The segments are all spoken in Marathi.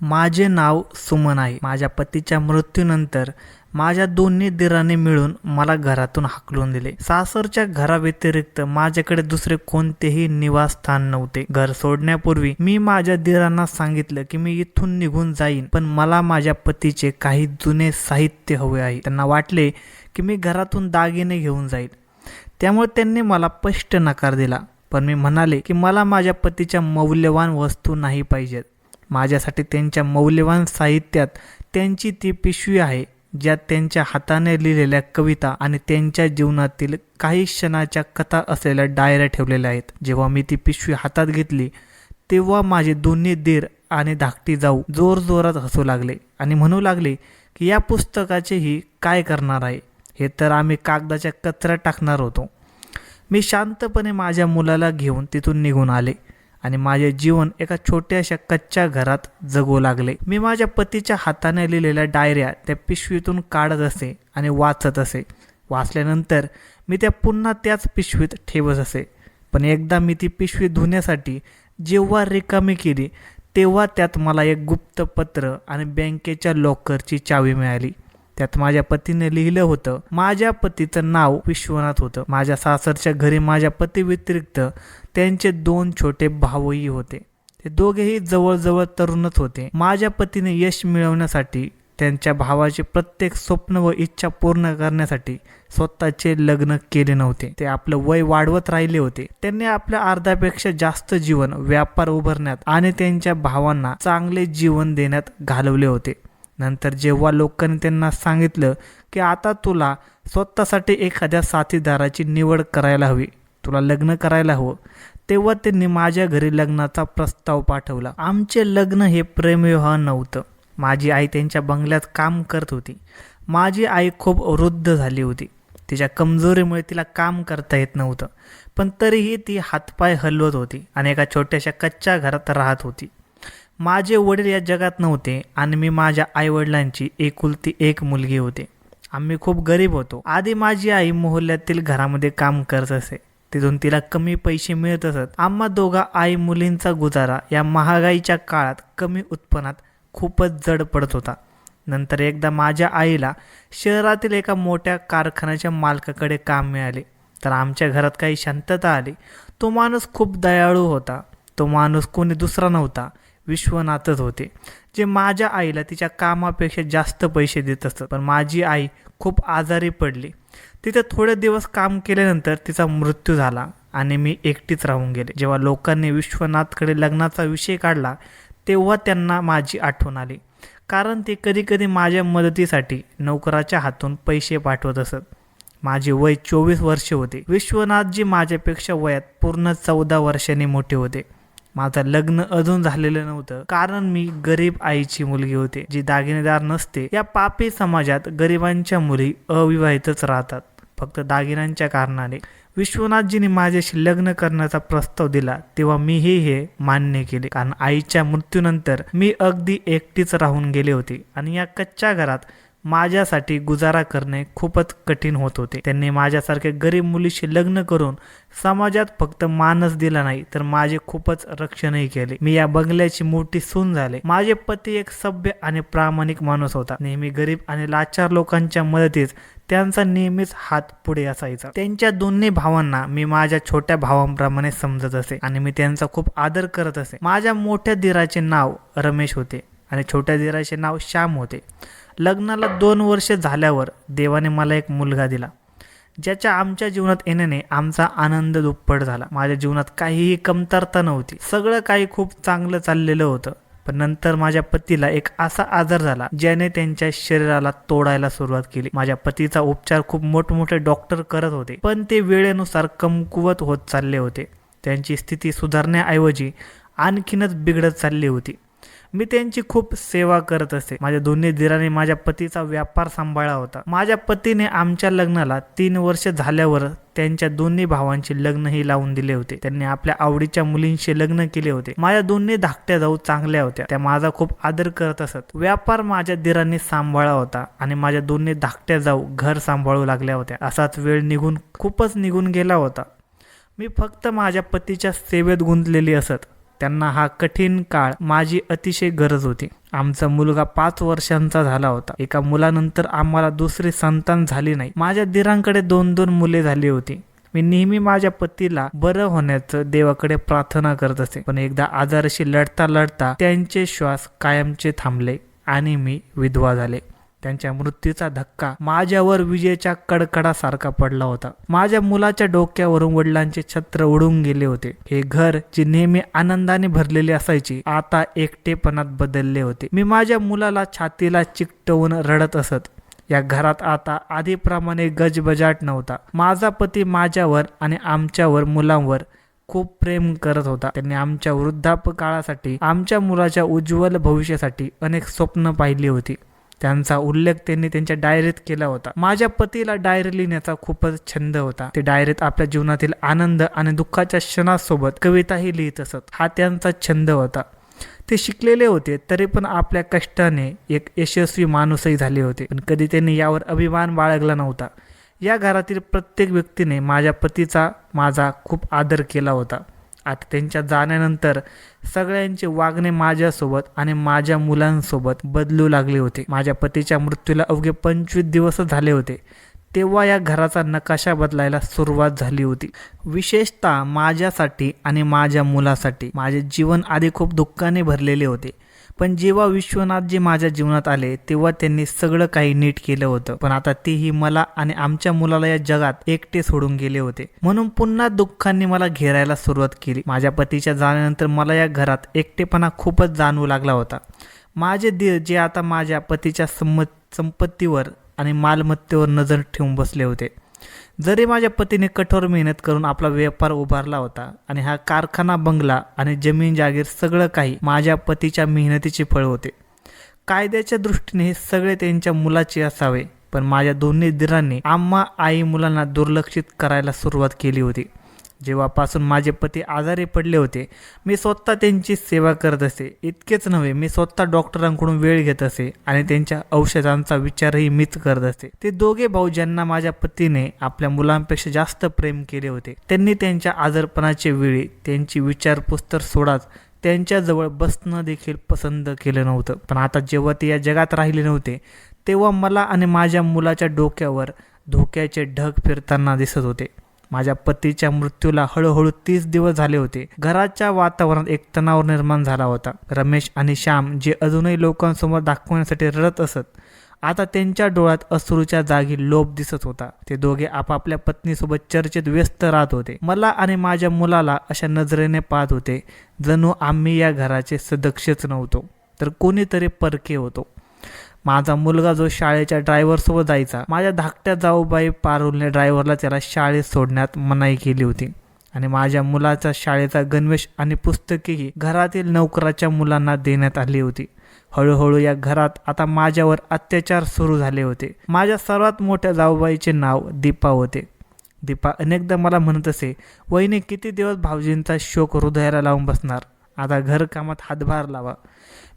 माझे नाव सुमन आहे. माझ्या पतीच्या मृत्यूनंतर माझ्या दोन्ही दिरांनी मिळून मला घरातून हाकलून दिले. सासरच्या घराव्यतिरिक्त माझ्याकडे दुसरे कोणतेही निवासस्थान नव्हते. घर सोडण्यापूर्वी मी माझ्या दिरांना सांगितलं की मी इथून निघून जाईन, पण मला माझ्या पतीचे काही जुने साहित्य हवे आहे. त्यांना वाटले की मी घरातून दागिने घेऊन जाईल, त्यामुळे त्यांनी मला स्पष्ट नकार दिला. पण मी म्हणाले की मला माझ्या पतीच्या मौल्यवान वस्तू नाही पाहिजेत. माझ्यासाठी त्यांच्या मौल्यवान साहित्यात त्यांची ती पिशवी आहे, ज्यात त्यांच्या हाताने लिहिलेल्या कविता आणि त्यांच्या जीवनातील काही क्षणाच्या कथा असलेल्या डायऱ्या ठेवलेल्या आहेत. जेव्हा मी ती पिशवी हातात घेतली तेव्हा माझे दोन्ही दीर आणि धाकटी जाऊ जोरजोरात हसू लागले आणि म्हणू लागले की या पुस्तकाचेही काय करणार आहे, हे तर आम्ही कागदाच्या कचऱ्यात टाकणार होतो. मी शांतपणे माझ्या मुलाला घेऊन तिथून निघून आले आणि माझे जीवन एका छोट्याशा कच्च्या घरात जगू लागले. मी माझ्या पतीच्या हाताने लिहिलेल्या डायऱ्या त्या पिशवीतून काढत असे आणि वाचत असे. वाचल्यानंतर मी त्या पुन्हा त्याच पिशवीत ठेवत असे. पण एकदा मी ती पिशवी धुण्यासाठी जेव्हा रिकामी केली तेव्हा त्यात मला एक गुप्त पत्र आणि बँकेच्या लॉकरची चावी मिळाली. त्यात माझ्या पतीने लिहिलं होतं. माझ्या पतीचं नाव विश्वनाथ होतं. माझ्या सासरच्या घरी माझ्या पती व्यतिरिक्त त्यांचे 2 छोटे भाऊही होते. ते दोघेही जवळजवळ तरुणच होते. माझ्या पतीने यश मिळवण्यासाठी, त्यांच्या भावाचे प्रत्येक स्वप्न व इच्छा पूर्ण करण्यासाठी स्वतःचे लग्न केले नव्हते. ते आपलं वय वाढवत राहिले होते. त्यांनी आपल्या अर्ध्यापेक्षा जास्त जीवन व्यापार उभारण्यात आणि त्यांच्या भावांना चांगले जीवन देण्यात घालवले होते. नंतर जेव्हा लोकांनी त्यांना सांगितलं की आता तुला स्वतःसाठी एखाद्या साथीदाराची निवड करायला हवी, तुला लग्न करायला हवं, तेव्हा त्यांनी माझ्या घरी लग्नाचा प्रस्ताव पाठवला. आमचे लग्न हे प्रेमविवाह नव्हतं. माझी आई त्यांच्या बंगल्यात काम करत होती. माझी आई खूप वृद्ध झाली होती. तिच्या कमजोरीमुळे तिला काम करता येत नव्हतं, पण तरीही ती हातपाय हलवत होती आणि एका छोट्याशा कच्च्या घरात राहत होती. माझे वडील या जगात नव्हते आणि मी माझ्या आईवडिलांची एकुलती एक मुलगी होते. आम्ही खूप गरीब होतो. आधी माझी आई मोहल्ल्यातील घरामध्ये काम करत असे. तिथून तिला कमी पैसे मिळत असत. आम्हा दोघा आई मुलींचा गुजारा या महागाईच्या काळात कमी उत्पन्नात खूपच जड पडत होता. नंतर एकदा माझ्या आईला शहरातील एका मोठ्या कारखान्याच्या मालकाकडे काम मिळाले, तर आमच्या घरात काही शांतता आली. तो माणूस खूप दयाळू होता. तो माणूस कोणी दुसरा नव्हता, विश्वनाथच होते, जे माझ्या आईला तिच्या कामापेक्षा जास्त पैसे देत असत. पण माझी आई खूप आजारी पडली. तिथे थोडे दिवस काम केल्यानंतर तिचा मृत्यू झाला आणि मी एकटीच राहून गेले. जेव्हा लोकांनी विश्वनाथकडे लग्नाचा विषय काढला तेव्हा त्यांना माझी आठवण आली, कारण ते कधीकधी माझ्या मदतीसाठी नोकराच्या हातून पैसे पाठवत असत. माझे वय 24 वर्षे होते. विश्वनाथजी माझ्यापेक्षा वयात पूर्ण 14 वर्षांनी मोठे होते. माझं लग्न अजून झालेलं नव्हतं, कारण मी गरीब आईची मुलगी होते, जी दागिनेदार नसते. या पापी समाजात गरिबांच्या मुली अविवाहितच राहतात, फक्त दागिन्यांच्या कारणाने. विश्वनाथजींनी माझ्याशी लग्न करण्याचा प्रस्ताव दिला तेव्हा मीही हे मान्य केले, कारण आईच्या मृत्यूनंतर मी अगदी एकटीच राहून गेले होते आणि या कच्च्या घरात माझ्यासाठी गुजारा करणे खूपच कठीण होत होते. त्यांनी माझ्यासारख्या गरीब मुलीशी लग्न करून समाजात फक्त मानच दिला नाही, तर माझे खूपच रक्षणही केले. मी या बंगल्याची मोठी सून झाले. माझे पती एक सभ्य आणि प्रामाणिक माणूस होता. नेहमी गरीब आणि लाचार लोकांच्या मदतीस त्यांचा नेहमीच हात पुढे असायचा. त्यांच्या दोन्ही भावांना मी माझ्या छोट्या भावांप्रमाणे समजत असे आणि मी त्यांचा खूप आदर करत असे. माझ्या मोठ्या दिराचे नाव रमेश होते आणि छोट्या दिराचे नाव श्याम होते. लग्नाला 2 वर्षे झाल्यावर देवाने मला एक मुलगा दिला, ज्याच्या आमच्या जीवनात येण्याने आमचा आनंद दुप्पट झाला. माझ्या जीवनात काहीही कमतरता नव्हती. सगळं काही खूप चांगलं चाललेलं होतं. पण नंतर माझ्या पतीला एक असा आजार झाला ज्याने त्यांच्या शरीराला तोडायला सुरुवात केली. माझ्या पतीचा उपचार खूप मोठमोठे डॉक्टर करत होते, पण ते वेळेनुसार कमकुवत होत चालले होते. त्यांची स्थिती सुधारण्याऐवजी आणखीनच बिघडत चालली होती. मी त्यांची खूप सेवा करत असे. माझ्या दोन्ही दिरांनी माझ्या पतीचा व्यापार सांभाळला होता. माझ्या पतीने आमच्या लग्नाला 3 वर्ष झाल्यावर त्यांच्या दोन्ही भावांचे लग्नही लावून दिले होते. त्यांनी आपल्या आवडीच्या मुलींशी लग्न केले होते. माझ्या दोन्ही धाकट्या जाऊ चांगल्या होत्या. त्या माझा खूप आदर करत असत. व्यापार माझ्या दिरांनी सांभाळला होता आणि माझ्या दोन्ही धाकट्या जाऊ घर सांभाळू लागल्या होत्या. असाच वेळ खूपच निघून गेला होता. मी फक्त माझ्या पतीच्या सेवेत गुंतलेली असत. त्यांना हा कठीण काळ माझी अतिशय गरज होती. आमचा मुलगा 5 वर्षांचा झाला होता. एका मुलानंतर आम्हाला दुसरी संतान झाली नाही. माझ्या दिरांकडे 2-2 मुले झाली होती. मी नेहमी माझ्या पतीला बरं होण्याचं देवाकडे प्रार्थना करत असे, पण एकदा आजाराशी लढता लढता त्यांचे श्वास कायमचे थांबले आणि मी विधवा झाले. त्यांच्या मृत्यूचा धक्का माझ्यावर विजेच्या कडकडासारखा पडला होता. माझ्या मुलाच्या डोक्यावरून वडिलांचे छत्र उडून गेले होते. हे घर जे नेहमी आनंदाने भरलेले असायचे आता एकटेपणात बदलले होते. मी माझ्या मुलाला छातीला चिकटवून रडत असत. या घरात आता आधीप्रमाणे गजबजाट नव्हता. माझा पती माझ्यावर आणि आमच्यावर मुलांवर खूप प्रेम करत होता. त्यांनी आमच्या वृद्धापकाळासाठी, आमच्या मुलाच्या उज्ज्वल भविष्यासाठी अनेक स्वप्न पाहिली होती. त्यांचा उल्लेख त्यांनी त्यांच्या डायरीत केला होता. माझ्या पतीला डायरी लिहिण्याचा खूपच छंद होता. ते डायरीत आपल्या जीवनातील आनंद आणि दुःखाच्या क्षणासोबत कविताही लिहित असत. हा त्यांचा छंद होता. ते शिकलेले होते तरी पण आपल्या कष्टाने एक यशस्वी माणूसही झाले होते, पण कधी त्यांनी यावर अभिमान बाळगला नव्हता. या घरातील प्रत्येक व्यक्तीने माझ्या पतीचा माझा खूप आदर केला होता. आता त्यांच्या जाण्यानंतर सगळ्यांचे वागणे माझ्यासोबत आणि माझ्या मुलांसोबत बदलू लागले होते. माझ्या पतीच्या मृत्यूला अवघे 25 दिवस झाले होते तेव्हा या घराचा नकाशा बदलायला सुरुवात झाली होती. विशेषतः माझ्यासाठी आणि माझ्या मुलासाठी. माझे जीवन आधी खूप दुःखाने भरलेले होते, पण जेव्हा विश्वनाथजी माझ्या जीवनात आले तेव्हा त्यांनी सगळं काही नीट केलं होतं. पण आता तेही मला आणि आमच्या मुलाला या जगात एकटे सोडून गेले होते. म्हणून पुन्हा दुःखांनी मला घेरायला सुरुवात केली. माझ्या पतीच्या जाण्यानंतर मला या घरात एकटेपणा खूपच जाणवू लागला होता. माझे दीर जे आता माझ्या पतीच्या संपत्तीवर आणि मालमत्तेवर नजर ठेवून बसले होते. जरी माझ्या पतीने कठोर मेहनत करून आपला व्यापार उभारला होता आणि हा कारखाना, बंगला आणि जमीन जागीर सगळं काही माझ्या पतीच्या मेहनतीचे फळ होते. कायद्याच्या दृष्टीने हे सगळे त्यांच्या मुलाचे असावे, पण माझ्या दोन्ही दिरांनी आम्हा आई मुलांना दुर्लक्षित करायला सुरुवात केली होती. जेव्हापासून माझे पती आजारी पडले होते मी स्वतः त्यांची सेवा करत असे. इतकेच नव्हे, मी स्वतः डॉक्टरांकडून वेळ घेत असे आणि त्यांच्या औषधांचा विचारही मीच करत असे. ते दोघे भाऊ ज्यांना माझ्या पतीने आपल्या मुलांपेक्षा जास्त प्रेम केले होते, त्यांनी त्यांच्या आजारपणाच्या वेळी त्यांची विचारपूस तर सोडाच, त्यांच्याजवळ बसणं देखील पसंत केलं नव्हतं. पण आता जेव्हा ते या जगात राहिले नव्हते तेव्हा मला आणि माझ्या मुलाच्या डोक्यावर धोक्याचे ढग फिरताना दिसत होते. माझ्या पतीच्या मृत्यूला हळूहळू 30 दिवस झाले होते. घराच्या वातावरणात एक तणाव निर्माण झाला होता. रमेश आणि श्याम जे अजूनही लोकांसमोर दाखवण्यासाठी रडत असत, आता त्यांच्या डोळ्यात अश्रूच्या जागी लोभ दिसत होता. ते दोघे आपापल्या पत्नीसोबत चर्चेत व्यस्त राहत होते. मला आणि माझ्या मुलाला अशा नजरेने पाहत होते जणू आम्ही या घराचे सदस्यच नव्हतो, तर कोणीतरी परके होतो. माझा मुलगा जो शाळेच्या ड्रायव्हरसोबत जायचा, माझ्या धाकट्या जाऊबाई पारुलने ड्रायव्हरला त्याला शाळेत सोडण्यात मनाई केली होती आणि माझ्या मुलाचा शाळेचा गणवेश आणि पुस्तकेही घरातील नोकराच्या मुलांना देण्यात आली होती. हळूहळू या घरात आता माझ्यावर अत्याचार सुरू झाले होते. माझ्या सर्वात मोठ्या जाऊबाईचे नाव दीपा होते. दीपा अनेकदा मला म्हणत असे, वहिनी किती दिवस भाऊजींचा शोक हृदयाला लावून बसणार, आता घरकामात हातभार लावा.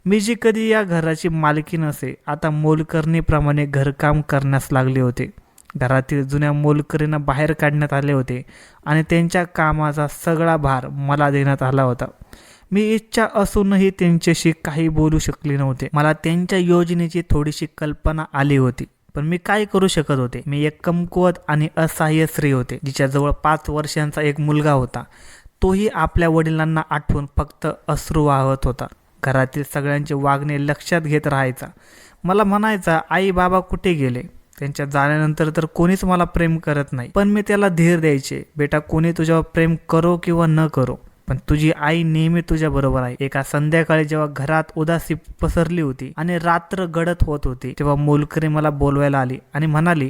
मी जी कधी या घराची मालकीण असे आता मोलकरणीप्रमाणे घरकाम करण्यास लागले होते. घरातील जुन्या मोलकरींना बाहेर काढण्यात आले होते आणि त्यांच्या कामाचा सगळा भार मला देण्यात आला होता. मी इच्छा असूनही त्यांच्याशी काही बोलू शकले नव्हते. मला त्यांच्या योजनेची थोडीशी कल्पना आली होती, पण मी काय करू शकत होते. मी एक कमकुवत आणि असहाय्य स्त्री होते जिच्याजवळ 5 वर्षांचा एक मुलगा होता. तोही आपल्या वडिलांना आठवून फक्त अश्रू वाहत होता. घरातील सगळ्यांचे वागणे लक्षात घेत राहायचा. मला म्हणायचा, आई बाबा कुठे गेले? त्यांच्या जाण्यानंतर तर कोणीच मला प्रेम करत नाही. पण मी त्याला धीर द्यायचे, बेटा कोणी तुझ्यावर प्रेम करो किंवा न करो, पण तुझी आई नेहमी तुझ्या बरोबर आहे. एका संध्याकाळी जेव्हा घरात उदासी पसरली होती आणि रात्र गडद होत होती तेव्हा मोलकरी मला बोलवायला आली आणि म्हणाली,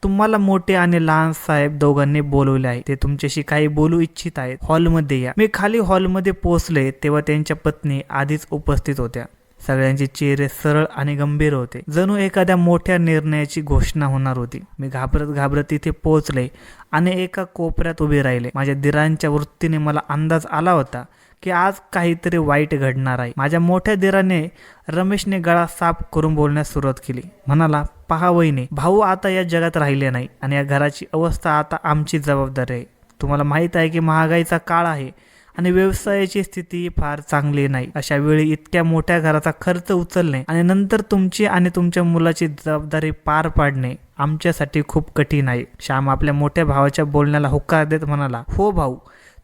तुम्हाला मोठे आणि लहान साहेब दोघांनी बोलवले आहे, ते तुमच्याशी काही बोलू इच्छित आहेत, हॉलमध्ये या. मी खाली हॉलमध्ये पोहोचले तेव्हा त्यांच्या पत्नी आधीच उपस्थित होत्या. सगळ्यांचे चेहरे सरळ आणि गंभीर होते, जणू एखाद्या मोठ्या निर्णयाची घोषणा होणार होती. मी घाबरत घाबरत तिथे पोहोचले आणि एका कोपऱ्यात उभे राहिले. माझ्या दिरांच्या वृत्तीने मला अंदाज आला होता की आज काहीतरी वाईट घडणार आहे. माझ्या मोठ्या दिराने रमेशने गळा साफ करून बोलण्यास सुरुवात केली. म्हणाला, पहा वहिनी, भाऊ आता या जगात राहिले नाही आणि या घराची अवस्था आता आमची जबाबदारी आहे. तुम्हाला माहीत आहे की महागाईचा काळ आहे आणि व्यवसायाची स्थिती फार चांगली नाही. अशा वेळी इतक्या मोठ्या घराचा खर्च उचलणे आणि नंतर तुमची आणि तुमच्या मुलाची जबाबदारी पार पाडणे आमच्यासाठी खूप कठीण आहे. श्याम आपल्या मोठ्या भावाच्या बोलण्याला होकार देत म्हणाला, हो भाऊ,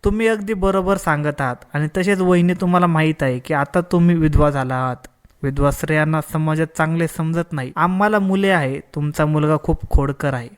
तुम्ही अगदी बरोबर सांगत आहात. आणि तसेच वहिनी, तुम्हाला माहीत आहे की आता तुम्ही विधवा झाला आहात. विधवा स्त्रियांना समाजात चांगले समजत नाही. आम्हाला मुले आहे. तुमचा मुलगा खूप खोडकर आहे.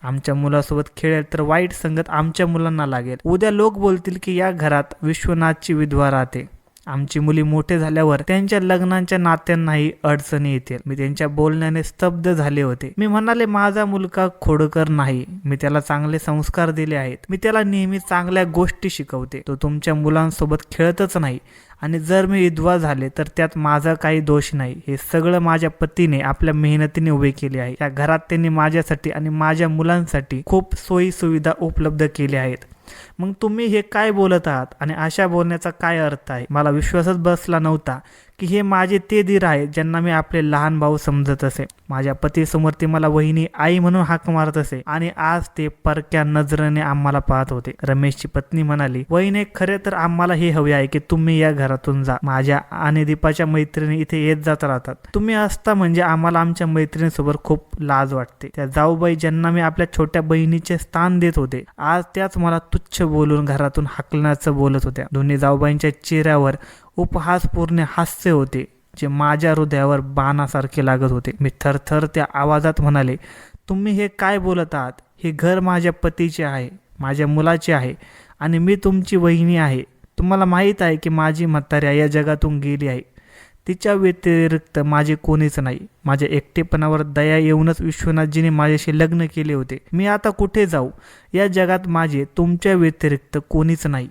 आमच्या मुलासोबत खेळेल तर वाईट संगत आमच्या मुलांना लागेल. उद्या लोक बोलतील की या घरात विश्वनाथची विधवा राहते. आमची मुली मोठे झाल्यावर त्यांच्या लग्नाच्या नात्यांनाही अडचणी येतील. मी त्यांच्या बोलण्याने स्तब्ध झाले होते. मी म्हणाले, माझा मुलगा खोडकर नाही. मी त्याला चांगले संस्कार दिले आहेत. मी त्याला नेहमी चांगल्या गोष्टी शिकवते. तो तुमच्या मुलांसोबत खेळतच नाही. आणि जर मी विधवा झाले तर त्यात माझा काही दोष नाही. हे सगळं माझ्या पतीने आपल्या मेहनतीने उभे केले आहे. या घरात त्यांनी माझ्यासाठी आणि माझ्या मुलांसाठी खूप सोयी सुविधा उपलब्ध केल्या आहेत. मग तुम्ही हे काय बोलत आहात आणि अशा बोलण्याचा काय अर्थ आहे? मला विश्वासच बसला नव्हता की हे माझे ते दीर आहेत ज्यांना मी आपले लहान भाऊ समजत असे. माझ्या पतीसमोर ते मला वहिनी, आई म्हणून हाक मारत असे आणि आज ते परक्या नजरेने आम्हाला पाहत होते. रमेशची पत्नी म्हणाली, वहिनी, खरे तर आम्हाला हे हवे आहे की तुम्ही या घरातून जा. माझ्या आणि दीपाच्या मैत्रिणी इथे येत जात राहतात. तुम्ही असता म्हणजे आम्हाला आमच्या मैत्रिणीसोबत खूप लाज वाटते. त्या जाऊबाई ज्यांना मी आपल्या छोट्या बहिणीचे स्थान देत होते, आज त्याच मला तुच्छ बोलून घरातून हाकलण्याचं बोलत होत्या. दोन्ही जाऊबाईंच्या चेहऱ्यावर उपहासपूर्ण हास्य होते जे माझ्या हृदयावर बाणासारखे लागत होते. मी थरथर त्या आवाजात म्हणाले, तुम्ही हे काय बोलत आहात? हे घर माझ्या पतीचे आहे, माझ्या मुलाचे आहे आणि मी तुमची वहिनी आहे. तुम्हाला माहीत आहे की माझी म्हाताऱ्या या जगातून गेली आहे. तिच्या व्यतिरिक्त माझे कोणीच नाही. माझ्या एकटेपणावर दया येऊनच विश्वनाथजीने माझ्याशी लग्न केले होते. मी आता कुठे जाऊ? या जगात माझे तुमच्या व्यतिरिक्त कोणीच नाही.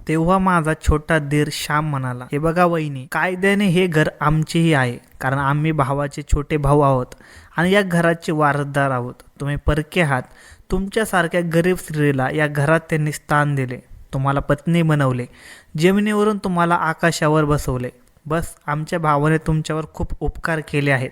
तेव्हा माझा छोटा दीर श्याम म्हणाला, हे बघा वहिनी, कायद्याने हे घर आमचेही आहे, कारण आम्ही भावाचे छोटे भाऊ आहोत आणि या घराचे वारसदार आहोत. तुम्ही परके आहात. तुमच्यासारख्या गरीब स्त्रीला या घरात त्यांनी स्थान दिले, तुम्हाला पत्नी बनवले, जमिनीवरून तुम्हाला आकाशावर बसवले. बस, आमच्या भावाने तुमच्यावर खूप उपकार केले आहेत.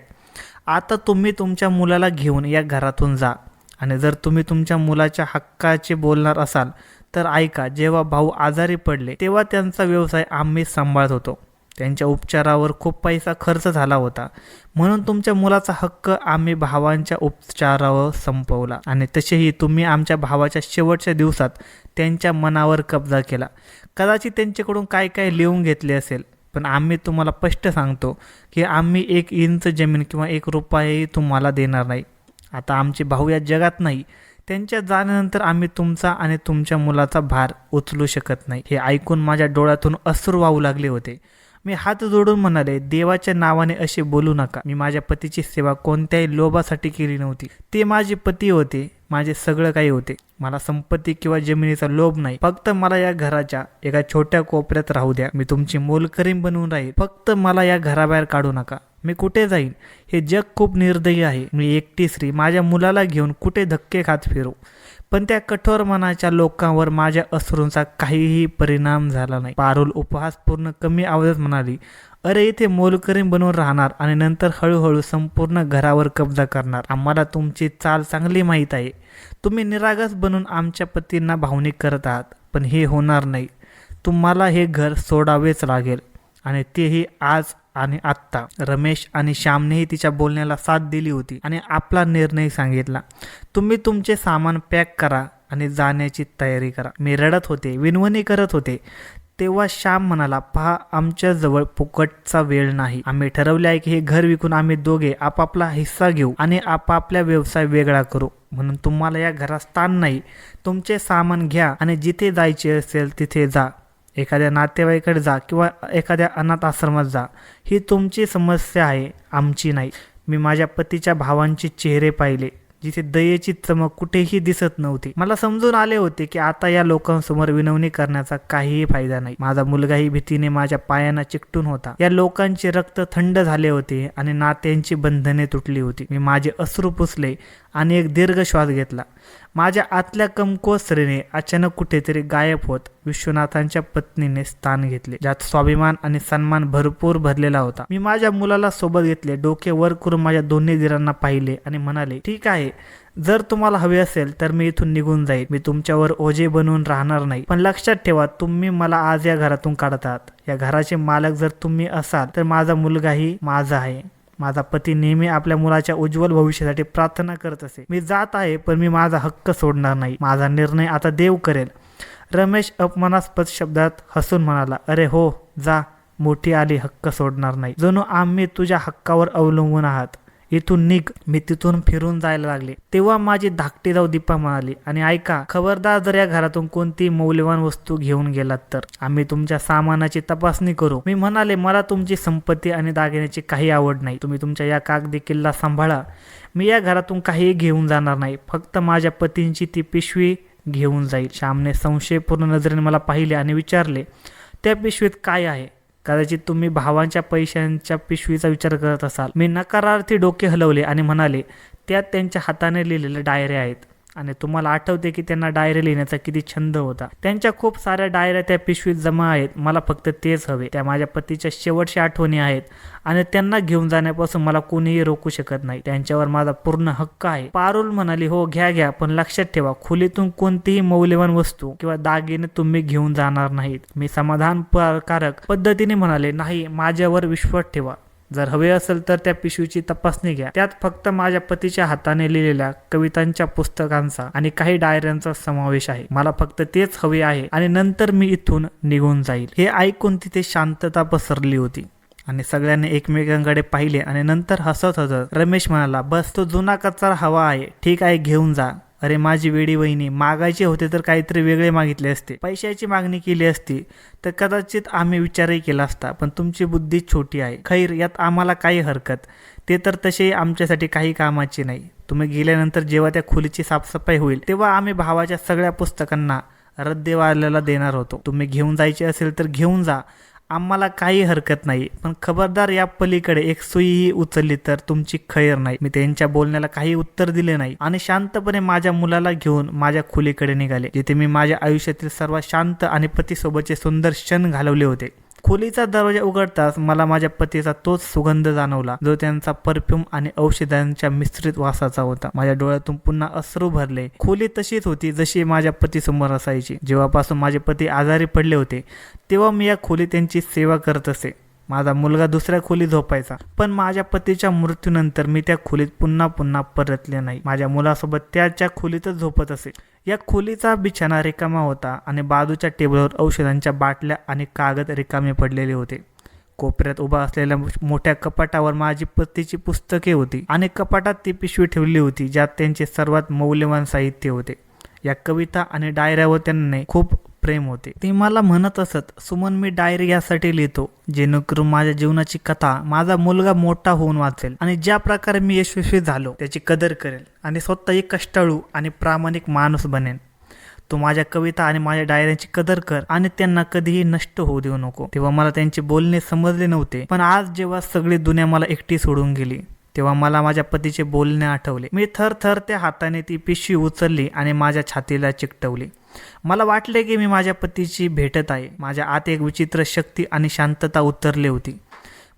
आता तुम्ही तुमच्या मुलाला घेऊन या घरातून जा. आणि जर तुम्ही तुमच्या मुलाच्या हक्काचे बोलणार असाल तर ऐका, जेव्हा भाऊ आजारी पडले तेव्हा त्यांचा व्यवसाय आम्ही सांभाळत होतो. त्यांच्या उपचारावर खूप पैसा खर्च झाला होता, म्हणून तुमच्या मुलाचा हक्क आम्ही भावांच्या उपचारावर संपवला. आणि तसेही तुम्ही आमच्या भावाच्या शेवटच्या दिवसात त्यांच्या मनावर कब्जा केला. कदाचित त्यांच्याकडून काय काय लिहून घेतले असेल, पण आम्ही तुम्हाला स्पष्ट सांगतो की आम्ही 1 इंच जमीन किंवा 1 रुपयाही तुम्हाला देणार नाही. आता आमचे भाऊ या जगात नाही. त्यांच्या जाण्यानंतर आम्ही तुमचा आणि तुमच्या मुलाचा भार उचलू शकत नाही. हे ऐकून माझ्या डोळ्यातून अश्रू वाहू लागले होते. मी हात जोडून म्हणाले, देवाच्या नावाने असे बोलू नका. मी माझ्या पतीची सेवा कोणत्याही लोभासाठी केली नव्हती. ते माझे पती होते, माझे सगळं काही होते. मला संपत्ती किंवा जमिनीचा लोभ नाही. फक्त मला या घराच्या एका छोट्या कोपऱ्यात राहू द्या. मी तुमची मोलकरीण बनवून राहील. फक्त मला या घराबाहेर काढू नका. मी कुठे जाईन? हे जग खूप निर्दयी आहे. मी एकटी स्त्री माझ्या मुलाला घेऊन कुठे धक्के खात फिरू? पण त्या कठोर मनाच्या लोकांवर माझ्या अश्रूंचा काहीही परिणाम झाला नाही. पारुल उपहासपूर्ण कमी आवाजात म्हणाली, अरे, इथे मोलकरीण बनवून राहणार आणि नंतर हळूहळू संपूर्ण घरावर कब्जा करणार. आम्हाला तुमची चाल चांगली माहीत आहे. तुम्ही निरागस बनून आमच्या पतींना भावनिक करत आहात, पण हे होणार नाही. तुम्हाला हे घर सोडावेच लागेल, आणि तेही आज आणि आत्ता. रमेश आणि श्यामनेही तिच्या बोलण्याला साथ दिली होती आणि आपला निर्णय सांगितला. तुम्ही तुमचे सामान पॅक करा आणि जाण्याची तयारी करा. मी रडत होते, विनवणी करत होते. तेव्हा श्याम म्हणाला, पहा, आमच्याजवळ फुकटचा वेळ नाही. आम्ही ठरवले आहे की हे घर विकून आम्ही दोघे आपापला हिस्सा घेऊ आणि आपापला व्यवसाय वेगळा करू. म्हणून तुम्हाला या घरात स्थान नाही. तुमचे सामान घ्या आणि जिथे जायचे असेल तिथे जा. एखाद्या नातेवाईकडे जा किंवा एखाद्या अनाथ आश्रमात जा. ही तुमची समस्या आहे, आमची नाही. मी माझ्या पतीच्या भावांचे चेहरे पाहिले, जिथे दयेची चमक कुठेही दिसत नव्हती. मला समजून आले होते की आता या लोकांसमोर विनवणी करण्याचा काहीही फायदा नाही. माझा मुलगाही भीतीने माझ्या पायांना चिकटून होता. या लोकांचे रक्त थंड झाले होते आणि नात्यांची बंधने तुटली होती. मी माझे अश्रू पुसले आणि एक दीर्घ श्वास घेतला. माझ्या आतल्या कमकुवत स्त्रीने अचानक कुठेतरी गायब होत विश्वनाथांच्या पत्नीने स्थान घेतले, ज्यात स्वाभिमान आणि सन्मान भरपूर भरलेला होता. मी माझ्या मुलाला सोबत घेतले, डोके वर करून माझ्या दोन्ही दिरांना पाहिले आणि म्हणाले, ठीक आहे, जर तुम्हाला हवे असेल तर मी इथून निघून जाईल. मी तुमच्यावर ओझे बनवून राहणार नाही. पण लक्षात ठेवा, तुम्ही मला आज या घरातून काढत आहात. या घराचे मालक जर तुम्ही असाल तर माझा मुलगाही माझा आहे. माझा पती नेहमी आपल्या मुलाच्या उज्ज्वल भविष्यासाठी प्रार्थना करत असे. मी जात आहे, पण मी माझा हक्क सोडणार नाही. माझा निर्णय आता देव करेल. रमेश अपमानास्पद शब्दात हसून म्हणाला, अरे हो, जा. मोठी आली, हक्क सोडणार नाही. जणू आम्ही तुझ्या हक्कावर अवलंबून आहात. इथून निघ. मी तिथून फिरून जायला लागले. तेव्हा माझी धाकटी जाऊ दीपा म्हणाली, आणि ऐका, खबरदार जर या घरातून कोणती मौल्यवान वस्तू घेऊन गेलात तर आम्ही तुमच्या सामानाची तपासणी करू. मी म्हणाले, मला तुमची संपत्ती आणि दागिन्याची काही आवड नाही. तुम्ही तुमच्या या कागदी किल्ला सांभाळा. मी या घरातून काहीही घेऊन जाणार नाही. फक्त माझ्या पतींची ती पिशवी घेऊन जाईल. श्यामने संशयपूर्ण नजरेने मला पाहिले आणि विचारले, त्या पिशवीत काय आहे? कदाचित तुम्ही भावांच्या पैशांच्या पिशवीचा विचार करत असाल. मी नकारार्थी डोके हलवले आणि म्हणाले, त्यात त्यांच्या हाताने लिहिलेल्या डायऱ्या आहेत. आणि तुम्हाला आठवते की त्यांना डायरी लिहिण्याचा किती छंद होता. त्यांच्या खूप साऱ्या डायऱ्या त्या पिशवीत जमा आहेत. मला फक्त तेच हवे. त्या माझ्या पतीच्या शेवटच्या आठवणी आहेत आणि त्यांना घेऊन जाण्यापासून मला कोणीही रोखू शकत नाही. त्यांच्यावर माझा पूर्ण हक्क आहे. पारुल म्हणाली, हो घ्या, पण लक्षात ठेवा, खोलीतून कोणतीही मौल्यवान वस्तू किंवा दागिने तुम्ही घेऊन जाणार नाहीत. मी समाधानकारक पद्धतीने म्हणाले, नाही, माझ्यावर विश्वास ठेवा. जर हवे असेल तर त्या पिशवीची तपासणी घ्या. त्यात फक्त माझ्या पतीच्या हाताने लिहिलेल्या कवितांच्या पुस्तकांचा आणि काही डायऱ्यांचा समावेश आहे. मला फक्त तेच हवे आहे आणि नंतर मी इथून निघून जाईल. हे ऐकून तिथे शांतता पसरली होती आणि सगळ्यांनी एकमेकांकडे पाहिले आणि नंतर हसत रमेश म्हणाला, बस, तो जुना कचरा हवा आहे. ठीक आहे, घेऊन जा. अरे माझी वेडी वहिनी, मागायचे होते तर काहीतरी वेगळे मागितले असते. पैशाची मागणी केली असती तर कदाचित आम्ही विचारही केला असता, पण तुमची बुद्धी छोटी आहे. खैर, यात आम्हाला काही हरकत. ते तर तसे आमच्यासाठी काही कामाचे नाही. तुम्ही गेल्यानंतर जेव्हा त्या खोलीची साफसफाई होईल तेव्हा आम्ही भावाच्या सगळ्या पुस्तकांना रद्देवाल्याला देणार होतो. तुम्ही घेऊन जायचे असेल तर घेऊन जा, आम्हाला काही हरकत नाही. पण खबरदार, या पलीकडे एक सुईही उचलली तर तुमची खैर नाही. मी त्यांच्या बोलण्याला काही उत्तर दिले नाही आणि शांतपणे माझ्या मुलाला घेऊन माझ्या खोलीकडे निघाले, जिथे मी माझ्या आयुष्यातील सर्वात शांत आणि पतीसोबतचे सुंदर क्षण घालवले होते. खोलीचा दरवाजा उघडताच मला माझ्या पतीचा तोच सुगंध जाणवला, जो त्यांचा परफ्यूम आणि औषधांच्या मिश्रित वासाचा होता. माझ्या डोळ्यातून पुन्हा अश्रू भरले. खोली तशीच होती जशी माझ्या पतीसमोर असायची. जेव्हापासून माझे पती आजारी पडले होते तेव्हा मी या खोलीत त्यांची सेवा करत असे. माझा मुलगा दुसऱ्या खोलीत झोपायचा, पण माझ्या पतीच्या मृत्यूनंतर मी त्या खोलीत पुन्हा परतले नाही. माझ्या मुलासोबत त्याच्या खोलीतच झोपत असे. या खोलीचा बिछाना रिकामा होता आणि बाजूच्या टेबलवर औषधांच्या बाटल्या आणि कागद रिकामे पडलेले होते. कोपऱ्यात उभा असलेल्या मोठ्या कपाटावर माझी पतीची पुस्तके होती आणि कपाटात ती पिशवी ठेवली होती ज्यात त्यांचे सर्वात मौल्यवान साहित्य होते. या कविता आणि डायऱ्यावर त्यांनी खूप प्रेम होते. ते मला म्हणत असत, सुमन, मी डायरी यासाठी लिहितो जेणेकरून माझ्या जीवनाची कथा माझा मुलगा मोठा होऊन वाचेल आणि ज्या प्रकारे मी यशस्वी झालो त्याची कदर करेल आणि स्वतःही कष्टाळू आणि प्रामाणिक माणूस बनेन. तू माझ्या कविता आणि माझ्या डायऱ्यांची कदर कर आणि त्यांना कधीही नष्ट होऊ देऊ नको. तेव्हा मला त्यांचे बोलणे समजले नव्हते, पण आज जेव्हा सगळी दुनिया मला एकटी सोडून गेली तेव्हा मला माझ्या पतीचे बोलणे आठवले. मी थरथर त्या हाताने ती पिशवी उचलली आणि माझ्या छातीला चिकटवली. मला वाटले की मी माझ्या पतीची भेटत आहे. माझ्या आत एक विचित्र शक्ती आणि शांतता उतरली होती.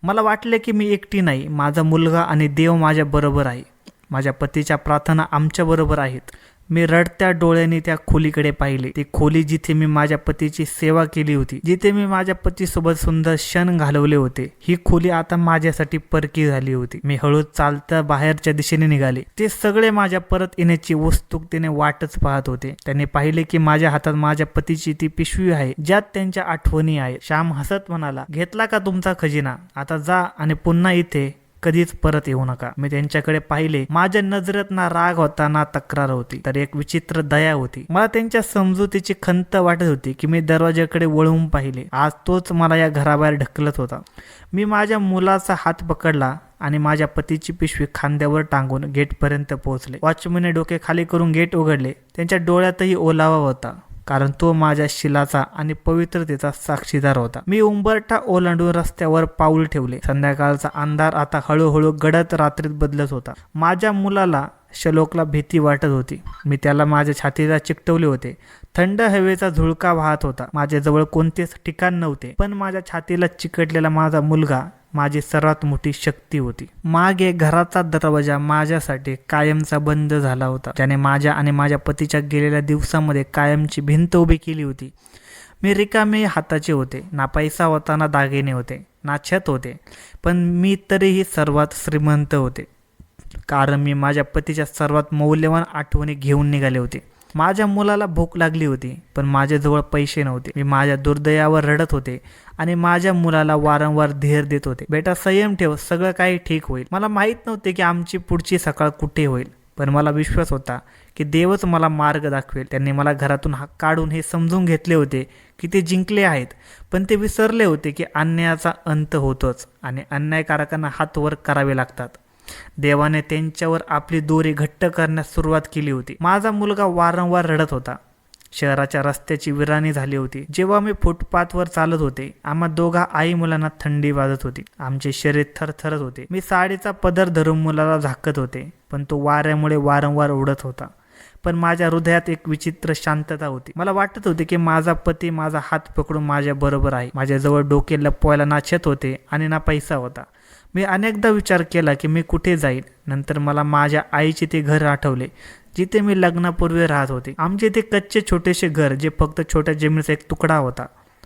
मला वाटले की मी एकटी नाही, माझा मुलगा आणि देव माझ्या बरोबर आहे. माझ्या पतीच्या प्रार्थना आमच्या बरोबर आहेत. मी रडत्या डोळ्यांनी त्या खोलीकडे पाहिले. ती खोली जिथे मी माझ्या पतीची सेवा केली होती, जिथे मी माझ्या पतीसोबत सुंदर क्षण घालवले होते, ही खोली आता माझ्यासाठी परकी झाली होती. मी हळूच चालता बाहेरच्या दिशेने निघाले. ते सगळे माझ्या परत येण्याची उत्सुकतेने वाटच पाहत होते. त्यांनी पाहिले की माझ्या हातात माझ्या पतीची ती पिशवी आहे ज्यात त्यांच्या आठवणी आहेत. श्याम हसत म्हणाला, घेतला का तुमचा खजिना? आता जा आणि पुन्हा इथे कधीच परत येऊ नका. मी त्यांच्याकडे पाहिले. माझ्या नजरेत ना राग होता ना तक्रार होती, तर एक विचित्र दया होती. मला त्यांच्या समजुतीची खंत वाटत होती की मी दरवाजाकडे वळवून पाहिले. आज तोच मला या घराबाहेर ढकलत होता. मी माझ्या मुलाचा हात पकडला आणि माझ्या पतीची पिशवी खांद्यावर टांगून गेटपर्यंत पोहोचले. वॉचमनने डोके खाली करून गेट उघडले. त्यांच्या डोळ्यातही ओलावा होता. कारण तो माझ्या शिलाचा आणि पवित्रतेचा साक्षीदार होता. मी उंबरठा ओलांडून रस्त्यावर पाऊल ठेवले. संध्याकाळचा अंधार आता हळूहळू गडद रात्रीत बदलत होता. माझ्या मुलाला श्लोकला भीती वाटत होती. मी त्याला माझ्या छातीला चिकटवले होते. थंड हवेचा झुळका वाहत होता. माझ्याजवळ कोणतेच ठिकाण नव्हते, पण माझ्या छातीला चिकटलेला माझा मुलगा माझी सर्वात मोठी शक्ती होती. मागे घराचा दरवाजा माझ्यासाठी कायमचा बंद झाला होता, ज्याने माझ्या आणि माझ्या पतीच्या गेलेल्या दिवसामध्ये कायमची भिंत उभी केली होती. मी रिकामे हाताचे होते. ना पैसा होता, ना दागिने होते, ना छत होते, पण मी तरीही सर्वात श्रीमंत होते, कारण मी माझ्या पतीच्या सर्वात मौल्यवान आठवणी घेऊन निघाले होते. माझ्या मुलाला भूक लागली होती, पण माझ्याजवळ पैसे नव्हते. मी माझ्या दुर्दैवावर रडत होते आणि माझ्या मुलाला वारंवार धीर देत होते. बेटा, संयम ठेव, सगळं काही ठीक होईल. मला माहीत नव्हते की आमची पुढची सकाळ कुठे होईल, पण मला विश्वास होता की देवच मला मार्ग दाखवेल. त्यांनी मला घरातून काढून हे समजून घेतले होते की ते जिंकले आहेत, पण ते विसरले होते की अन्यायाचा अंत होतोच आणि अन्यायकारकांना हात वर करावे लागतात. देवाने त्यांच्यावर आपली दोरी घट्ट करण्यास सुरुवात केली होती. माझा मुलगा वारंवार रडत होता. शहराच्या रस्त्याची विराणी झाली होती. जेव्हा मी फुटपाथवर चालत होते, आम्हा दोघा आई मुलांना थंडी वाजत होती. आमचे शरीर थरथरत होते. मी साडीचा पदर धरून मुलाला झाकत होते, पण तो वाऱ्यामुळे वारंवार उडत होता. पण माझ्या हृदयात एक विचित्र शांतता होती. मला वाटत होते की माझा पती माझा हात पकडून माझ्या बरोबर आहे. माझ्याजवळ डोके लपवायला ना छत होते आणि ना पैसा होता. मी अनेकदा विचार केला की मी कुठे जाईन. नंतर मला माझ्या आईचे ते घर आठवले, जिथे मी लग्नापूर्वी राहत होते. आमचे ते कच्चे छोटेसे घर, जे फक्त छोट्या जमिनीचा एक तुकडा होता.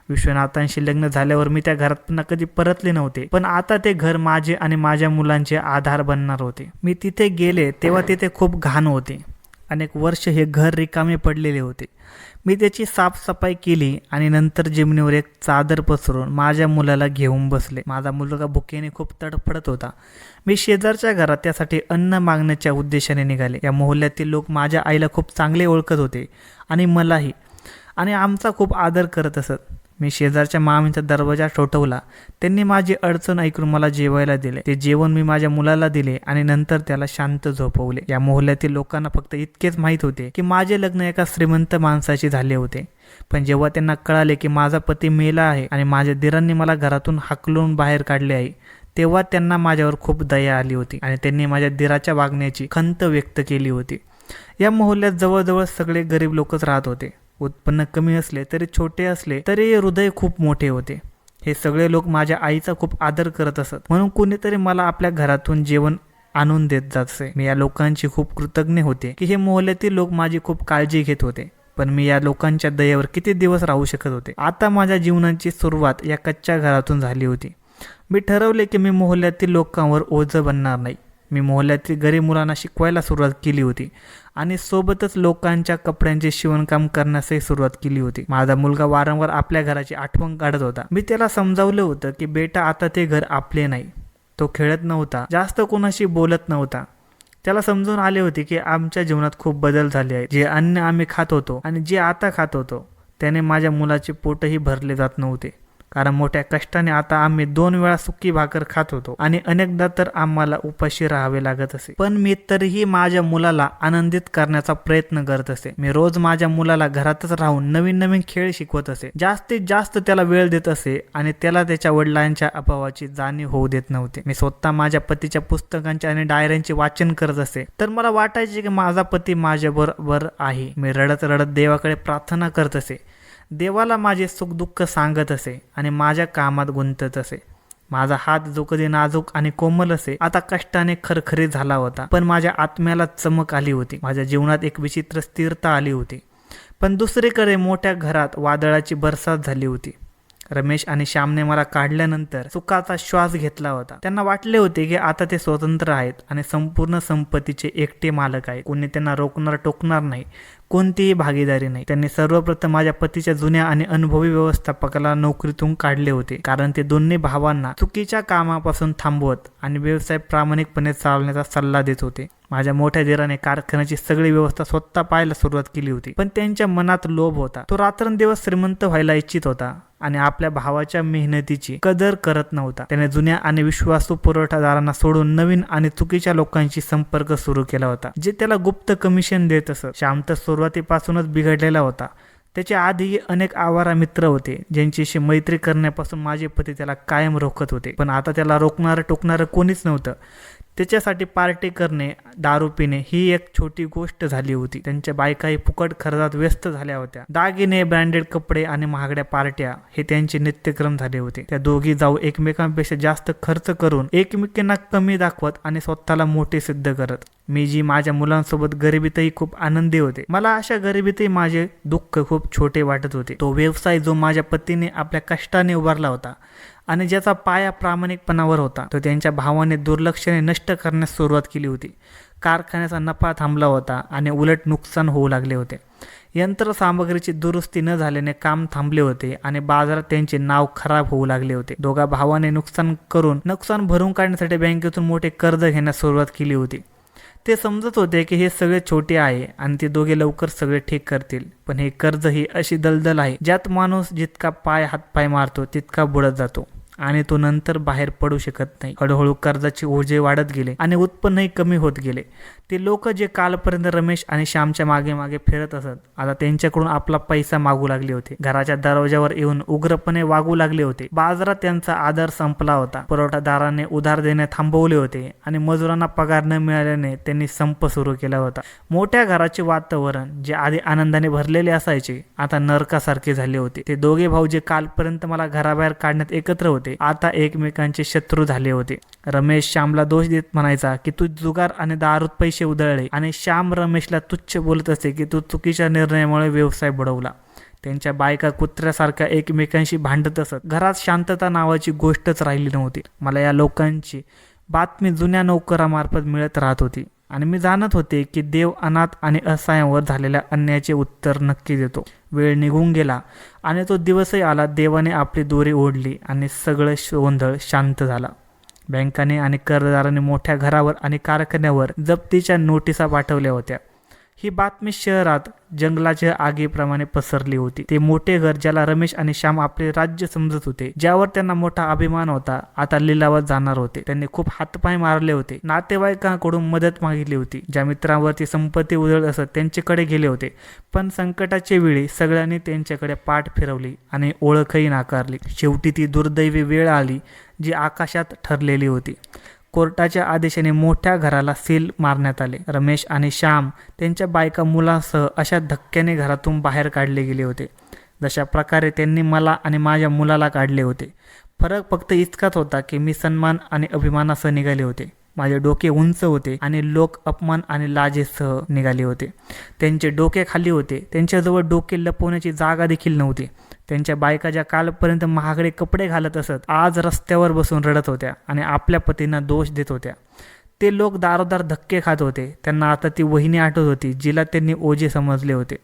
विश्वनाथांशी लग्न झाल्यावर मी त्या घरात पुन्हा कधी परतले नव्हते, पण आता ते घर माझे आणि माझ्या मुलांचे आधार बनणार होते. मी तिथे गेले तेव्हा तिथे खूप घाण होते. अनेक वर्ष हे घर रिकामे पडलेले होते. मी त्याची साफसफाई केली आणि नंतर जमिनीवर एक चादर पसरून माझ्या मुलाला घेऊन बसले. माझा मुलगा भुकेने खूप तडफडत होता. मी शेजारच्या घरात त्यासाठी अन्न मागण्याच्या उद्देशाने निघाले. या मोहल्ल्यातील लोक माझ्या आईला खूप चांगले ओळखत होते आणि मलाही, आणि आमचा खूप आदर करत असत. मी शेजारच्या मामीचा दरवाजा ठोठवला. त्यांनी माझी अडचण ऐकून मला जेवायला दिले. ते जेवण मी माझ्या मुलाला दिले आणि नंतर त्याला शांत झोपवले. या मोहल्ल्यातील लोकांना फक्त इतकेच माहीत होते की माझे लग्न एका श्रीमंत माणसाशी झाले होते. पण जेव्हा त्यांना कळाले की माझा पती मेला आहे आणि माझ्या दिरांनी मला घरातून हाकलून बाहेर काढले आहे, तेव्हा त्यांना माझ्यावर खूप दया आली होती आणि त्यांनी माझ्या दिराच्या वागण्याची खंत व्यक्त केली होती. या मोहल्ल्यात जवळजवळ सगळे गरीब लोकच राहत होते. उत्पन्न कमी असले तरी, छोटे असले तरी हृदय खूप मोठे होते. हे सगळे लोक माझ्या आईचा खूप आदर करत असत, म्हणून कुणीतरी मला आपल्या घरातून जेवण आणून देत जात असे. मी या लोकांची खूप कृतज्ञ होते की हे मोहल्ल्यातील लोक माझी खूप काळजी घेत होते. पण मी या लोकांच्या दयेवर किती दिवस राहू शकत होते. आता माझ्या जीवनाची सुरुवात या कच्च्या घरातून झाली होती. मी ठरवले की मी मोहल्ल्यातील लोकांवर ओझं बनणार नाही. मी मोहल्ल्यातील गरीब मुलांना शिकवायला सुरुवात केली होती आणि सोबतच लोकांच्या कपड्यांचे शिवणकाम करण्यासही सुरुवात केली होती. माझा मुलगा वारंवार आपल्या घराची आठवण काढत होता. मी त्याला समजावलं होतं की बेटा, आता ते घर आपले नाही. तो खेळत नव्हता, जास्त कोणाशी बोलत नव्हता. त्याला समजून आले होते की आमच्या जीवनात खूप बदल झाले आहेत. जे अन्न आम्ही खात होतो आणि जे आता खात होतो त्याने माझ्या मुलाचे पोटही भरले जात नव्हते, कारण मोठ्या कष्टाने आता आम्ही 2 वेळा सुकी भाकर खात होतो आणि अनेकदा तर आम्हाला उपाशी राहावे लागत असे. पण मी तरीही माझ्या मुलाला आनंदित करण्याचा प्रयत्न करत असे. मी रोज माझ्या मुलाला घरातच राहून नवीन नवीन खेळ शिकवत असे, जास्तीत जास्त त्याला वेळ देत असे आणि त्याला त्याच्या वडिलांच्या अभावाची जाणीव होऊ देत नव्हते. मी स्वतः माझ्या पतीच्या पुस्तकांचे आणि डायऱ्यांचे वाचन करत असे, तर मला वाटायचे की माझा पती माझ्याबरोबर आहे. मी रडत रडत देवाकडे प्रार्थना करत असे, देवाला माझे सुखदुःख सांगत असे आणि माझ्या कामात गुंतत असे. माझा हात जो कधी नाजूक आणि कोमल असे, आता कष्टाने खरखरीत झाला होता, पण माझ्या आत्म्याला चमक आली होती. माझ्या जीवनात एक विचित्र स्थिरता आली होती. पण दुसरीकडे मोठ्या घरात वादळाची बरसात झाली होती. रमेश आणि श्यामने मला काढल्यानंतर सुखाचा श्वास घेतला होता. त्यांना वाटले होते की आता ते स्वतंत्र आहेत आणि संपूर्ण संपत्तीचे एकटे मालक आहेत. कोणी त्यांना रोखणार टोकणार नाही, कोणतीही भागीदारी नाही. त्यांनी सर्वप्रथम माझ्या पतीच्या जुन्या आणि अनुभवी व्यवस्थापकाला नोकरीतून काढले होते, कारण ते दोन्ही भावांना चुकीच्या कामापासून थांबवत आणि व्यवसाय प्रामाणिकपणे चालवण्याचा सल्ला देत होते. माझ्या मोठ्या दिराने कारखान्याची सगळी व्यवस्था स्वतः पाहायला सुरुवात केली होती, पण त्यांच्या मनात लोभ होता. तो रात्रंदिवस श्रीमंत व्हायला इच्छित होता आणि आपल्या भावाच्या मेहनतीची कदर करत नव्हता. त्याने जुन्या आणि विश्वासू पुरवठादारांना सोडून नवीन आणि चुकीच्या लोकांशी संपर्क सुरू केला होता, जे त्याला गुप्त कमिशन देत असत. श्याम तर सुरुवातीपासूनच बिघडलेला होता. त्याच्या आधी अनेक आवारा मित्र होते ज्यांच्याशी मैत्री करण्यापासून माझे पती त्याला कायम रोखत होते, पण आता त्याला रोखणारं टोकणारं कोणीच नव्हतं. त्याच्यासाठी पार्टी करणे, दारू पिणे ही एक छोटी गोष्ट झाली होती. त्यांच्या बायकाही फुकट खर्चात व्यस्त झाल्या होत्या. दागिने, ब्रँडेड कपडे आणि महागड्या पार्ट्या हे त्यांचे नित्यक्रम झाले होते. त्या दोघी जाऊ एकमेकांपेक्षा जास्त खर्च करून एकमेकांना कमी दाखवत आणि स्वतःला मोठे सिद्ध करत. मी जी माझ्या मुलांसोबत गरिबीतही खूप आनंदी होते. मला अशा गरिबीतही माझे दुःख खूप छोटे वाटत होते. तो व्यवसाय जो माझ्या पतीने आपल्या कष्टाने उभारला होता आणि ज्याचा पाया प्रामाणिकपणावर होता, तो त्यांच्या भावाने दुर्लक्षाने नष्ट करण्यास सुरुवात केली होती. कारखान्याचा नफा थांबला होता आणि उलट नुकसान होऊ लागले होते. यंत्रसामग्रीची दुरुस्ती न झाल्याने काम थांबले होते आणि बाजारात त्यांचे नाव खराब होऊ लागले होते. दोघा भावाने नुकसान भरून काढण्यासाठी बँकेतून मोठे कर्ज घेण्यास सुरुवात केली होती. ते समजत होते की हे सगळे छोटे आहे आणि ते दोघे लवकर सगळे ठीक करतील, पण हे कर्ज ही अशी दलदल आहे ज्यात माणूस जितका हातपाय मारतो तितका बुडत जातो आणि तो नंतर बाहेर पडू शकत नाही. हळूहळू कर्जाचे ओझे वाढत गेले आणि उत्पन्नही कमी होत गेले. ते लोक जे कालपर्यंत रमेश आणि श्यामच्या मागे मागे फिरत असत, आता त्यांच्याकडून आपला पैसा मागू लागले होते. घराच्या दरवाजावर येऊन उग्रपणे वागू लागले होते. बाजारात त्यांचा आदर संपला होता. पुरवठादाराने उधार देणे थांबवले होते आणि मजुरांना पगार न मिळाल्याने त्यांनी संप सुरू केला होता. मोठ्या घराचे वातावरण जे आधी आनंदाने भरलेले असायचे आता नरकासारखे झाले होते. ते दोघे भाऊ जे कालपर्यंत मला घराबाहेर काढण्यात एकत्र होते आता एकमेकांचे शत्रू झाले होते. रमेश श्यामला दोष देत म्हणायचा की तू जुगार आणि दारूत पैसे उधळले आणि श्याम रमेशला तुच्छ बोलत असे की तू चुकीच्या निर्णयामुळे व्यवसाय बुडवला. त्यांच्या बायका कुत्र्यासारख्या एकमेकांशी भांडत असत. घरात शांतता नावाची गोष्टच राहिली नव्हती. मला या लोकांची बातमी जुन्या नोकरामार्फत मिळत राहत होती आणि मी जाणत होते की देव अनाथ आणि असहायांवर झालेल्या अन्यायाचे उत्तर नक्की देतो. वेळ निघून गेला आणि तो दिवसही आला. देवाने आपली दोरी ओढली आणि सगळं गोंधळ शांत झाला. बँकाने आणि कर्जदारांनी मोठ्या घरावर आणि कारखान्यावर जप्तीच्या नोटिसा पाठवल्या होत्या. ही बातमी शहरात जंगलाच्या आगीप्रमाणे पसरली होती. ते मोठे घर ज्याला रमेश आणि श्याम आपले राज्य समजत होते, ज्यावर त्यांना मोठा अभिमान होता, आता लिलावात जाणार होते. त्यांनी खूप हातपाय मारले होते. नातेवाईकांकडून मदत मागितली होती. ज्या मित्रांवरती संपत्ती उधळत असत त्यांच्याकडे गेले होते, पण संकटाच्या वेळी सगळ्यांनी त्यांच्याकडे पाठ फिरवली आणि ओळखही नाकारली. शेवटी ती दुर्दैवी वेळ आली जी आकाशात ठरलेली होती. कोर्टाच्या आदेशाने मोठ्या घराला सील मारण्यात आले. रमेश आणि श्याम त्यांच्या बायका मुलांसह अशा धक्क्याने घरातून बाहेर काढले गेले होते जशा प्रकारे त्यांनी मला आणि माझ्या मुलाला काढले होते. फरक फक्त इतकाच होता की मी सन्मान आणि अभिमानासह निघाले होते. माझे डोके उंच होते आणि लोक अपमान आणि लाजेसह निघाले होते. त्यांचे डोके खाली होते. त्यांच्याजवळ डोके लपवण्याची जागा देखील नव्हती. त्यांच्या बायका ज्या कालपर्यंत महागडे कपडे घालत असत आज रस्त्यावर बसून रडत होत्या आणि आपल्या पतींना दोष देत होत्या. ते लोक दारोदार धक्के खात होते. त्यांना आता ती वहिनी आठवत होती जिला त्यांनी ओझे समजले होते.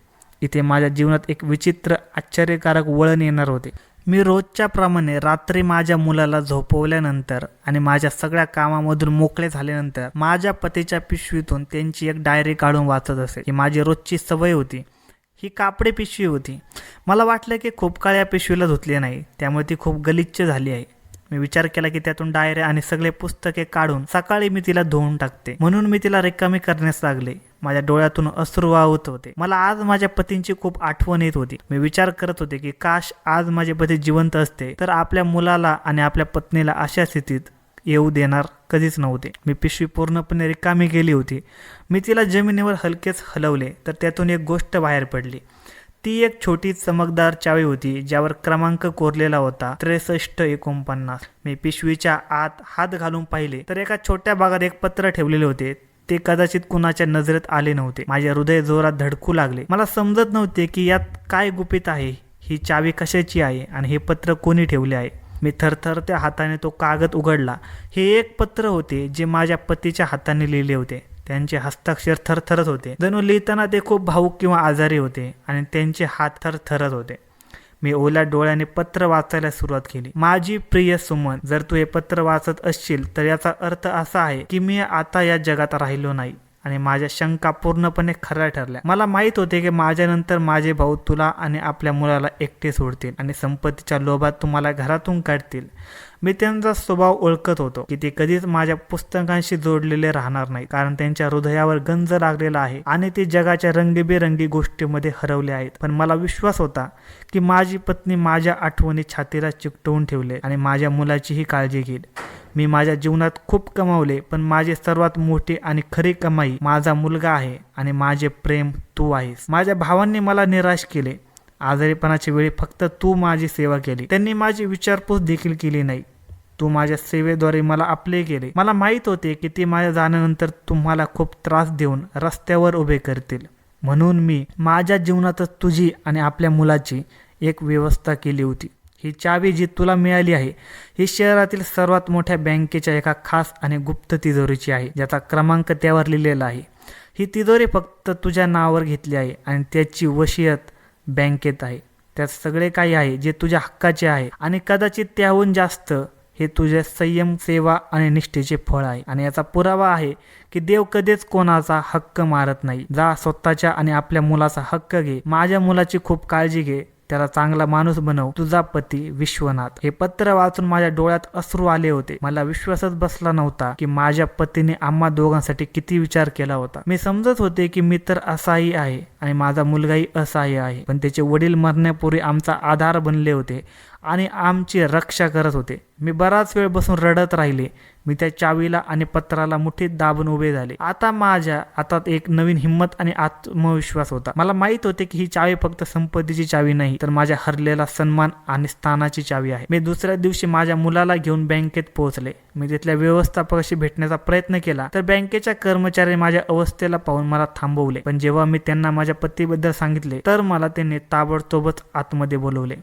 इथे माझ्या जीवनात एक विचित्र आश्चर्यकारक वळण येणार होते. मी रोजच्या प्रमाणे रात्री माझ्या मुलाला झोपवल्यानंतर आणि माझ्या सगळ्या कामामधून मोकळे झाल्यानंतर माझ्या पतीच्या पिशवीतून त्यांची एक डायरी काढून वाचत असे. ही माझी रोजची सवय होती. ही कापडी पिशवी होती. मला वाटलं की खूप काळ या पिशवीला धुतले नाही, त्यामुळे ती खूप गलिच्छ झाली आहे. मी विचार केला की त्यातून डायऱ्या आणि सगळे पुस्तके काढून सकाळी मी तिला धुवून टाकते, म्हणून मी तिला रिकामी करण्यास लागले. माझ्या डोळ्यातून अश्रू वाहत होते. मला आज माझ्या पतींची खूप आठवण येत होती. मी विचार करत होते की काश आज माझे पती जिवंत असते तर आपल्या मुलाला आणि आपल्या पत्नीला अशा स्थितीत येऊ देणार कधीच नव्हते. मी पिशवी पूर्णपणे रिकामी केली होती. मी तिला जमिनीवर हलकेच हलवले तर त्यातून एक गोष्ट बाहेर पडली. ती एक छोटी चमकदार चावी होती ज्यावर क्रमांक कोरलेला होता 6349. मी पिशवीच्या आत हात घालून पाहिले तर एका छोट्या भागात एक पत्र ठेवलेले होते. ते कदाचित कुणाच्या नजरेत आले नव्हते. माझे हृदय जोरात धडकू लागले. मला समजत नव्हते की यात काय गुपित आहे, ही चावी कशाची आहे आणि हे पत्र कोणी ठेवले आहे. मी थरथरत्या हाताने तो कागद उघडला. हे एक पत्र होते जे माझ्या पतीच्या हाताने लिहिले होते. त्यांचे हस्ताक्षर थरथरत होते, जणू लिहिताना ते खूप भावूक किंवा आजारी होते आणि त्यांचे हात थरथरत होते. मी ओल्या डोळ्याने पत्र वाचायला सुरुवात केली. माझी प्रिय सुमन, जर तू हे पत्र वाचत असशील तर याचा अर्थ असा आहे की मी आता या जगात राहिलो नाही आणि माझ्या शंका पूर्णपणे खऱ्या ठरल्या. मला माहित होते की माझ्यानंतर माझे भाऊ तुला आणि आपल्या मुलाला एकटे सोडतील आणि संपत्तीच्या लोभात तुम्हाला घरातून काढतील. मी त्यांचा स्वभाव ओळखत होतो की ते कधीच माझ्या पुस्तकांशी जोडलेले राहणार नाही, कारण त्यांच्या हृदयावर गंज लागलेला आहे आणि ते जगाच्या रंगीबेरंगी गोष्टीमध्ये हरवले आहेत. पण मला विश्वास होता की माझी पत्नी माझ्या आठवणी छातीला चिकटवून ठेवले आणि माझ्या मुलाचीही काळजी घेईल. मी माझ्या जीवनात खूप कमावले, पण माझी सर्वात मोठी आणि खरी कमाई माझा मुलगा आहे आणि माझे प्रेम तू आहेस. माझ्या भावांनी मला निराश केले. आजारीपणाच्या वेळी फक्त तू माझी सेवा केली. त्यांनी माझी विचारपूस देखील केली नाही. तू माझ्या सेवेद्वारे मला आपले केले. मला माहीत होते की ते माझ्या जाण्यानंतर तुम्हाला खूप त्रास देऊन रस्त्यावर उभे करतील, म्हणून मी माझ्या जीवनातच तुझी आणि आपल्या मुलाची एक व्यवस्था केली होती. ही चावी जी तुला मिळाली आहे ही शहरातील सर्वात मोठ्या बँकेच्या एका खास आणि गुप्त तिजोरीची आहे, ज्याचा क्रमांक त्यावर लिहिलेला आहे. ही तिजोरी फक्त तुझ्या नावावर घेतली आहे आणि त्याची वशियत बँकेत आहे. त्यात सगळे काही आहे जे तुझ्या हक्काचे आहे आणि कदाचित त्याहून जास्त. हे तुझ्या संयम, सेवा आणि निष्ठेचे फळ आहे आणि याचा पुरावा आहे की देव कधीच कोणाचा हक्क मारत नाही. जा, स्वतःच्या आणि आपल्या मुलाचा हक्क घे. माझ्या मुलाची खूप काळजी घे. त्याला चांगला माणूस बनव. तुझा पती विश्वनाथ. हे पत्र वाचून माझ्या डोळ्यात अश्रू आले होते. मला विश्वासच बसला नव्हता की माझ्या पतीने आम्हा दोघांसाठी किती विचार केला होता. मी समजत होते की मी तर असाही आहे आणि माझा मुलगाही असाही आहे, पण त्याचे वडील मरण्यापूर्वी आमचा आधार बनले होते आणि आमची रक्षा करत होते. मी बराच वेळ बसून रडत राहिले. मी त्या चावीला आणि पत्राला मुठीत दाबून उभे झाले. आता माझ्या हातात एक नवीन हिंमत आणि आत्मविश्वास होता. मला माहित होते की ही चावी फक्त संपत्तीची चावी नाही, तर माझ्या हरलेला सन्मान आणि स्थानाची चावी आहे. मी दुसऱ्या दिवशी माझ्या मुलाला घेऊन बँकेत पोहोचले. मी तिथल्या व्यवस्थापकाशी भेटण्याचा प्रयत्न केला, तर बँकेच्या कर्मचाऱ्यांनी माझ्या अवस्थेला पाहून मला थांबवले. पण जेव्हा मी त्यांना माझ्या पतीबद्दल सांगितले तर मला त्यांनी ताबडतोबच आतमध्ये बोलवले.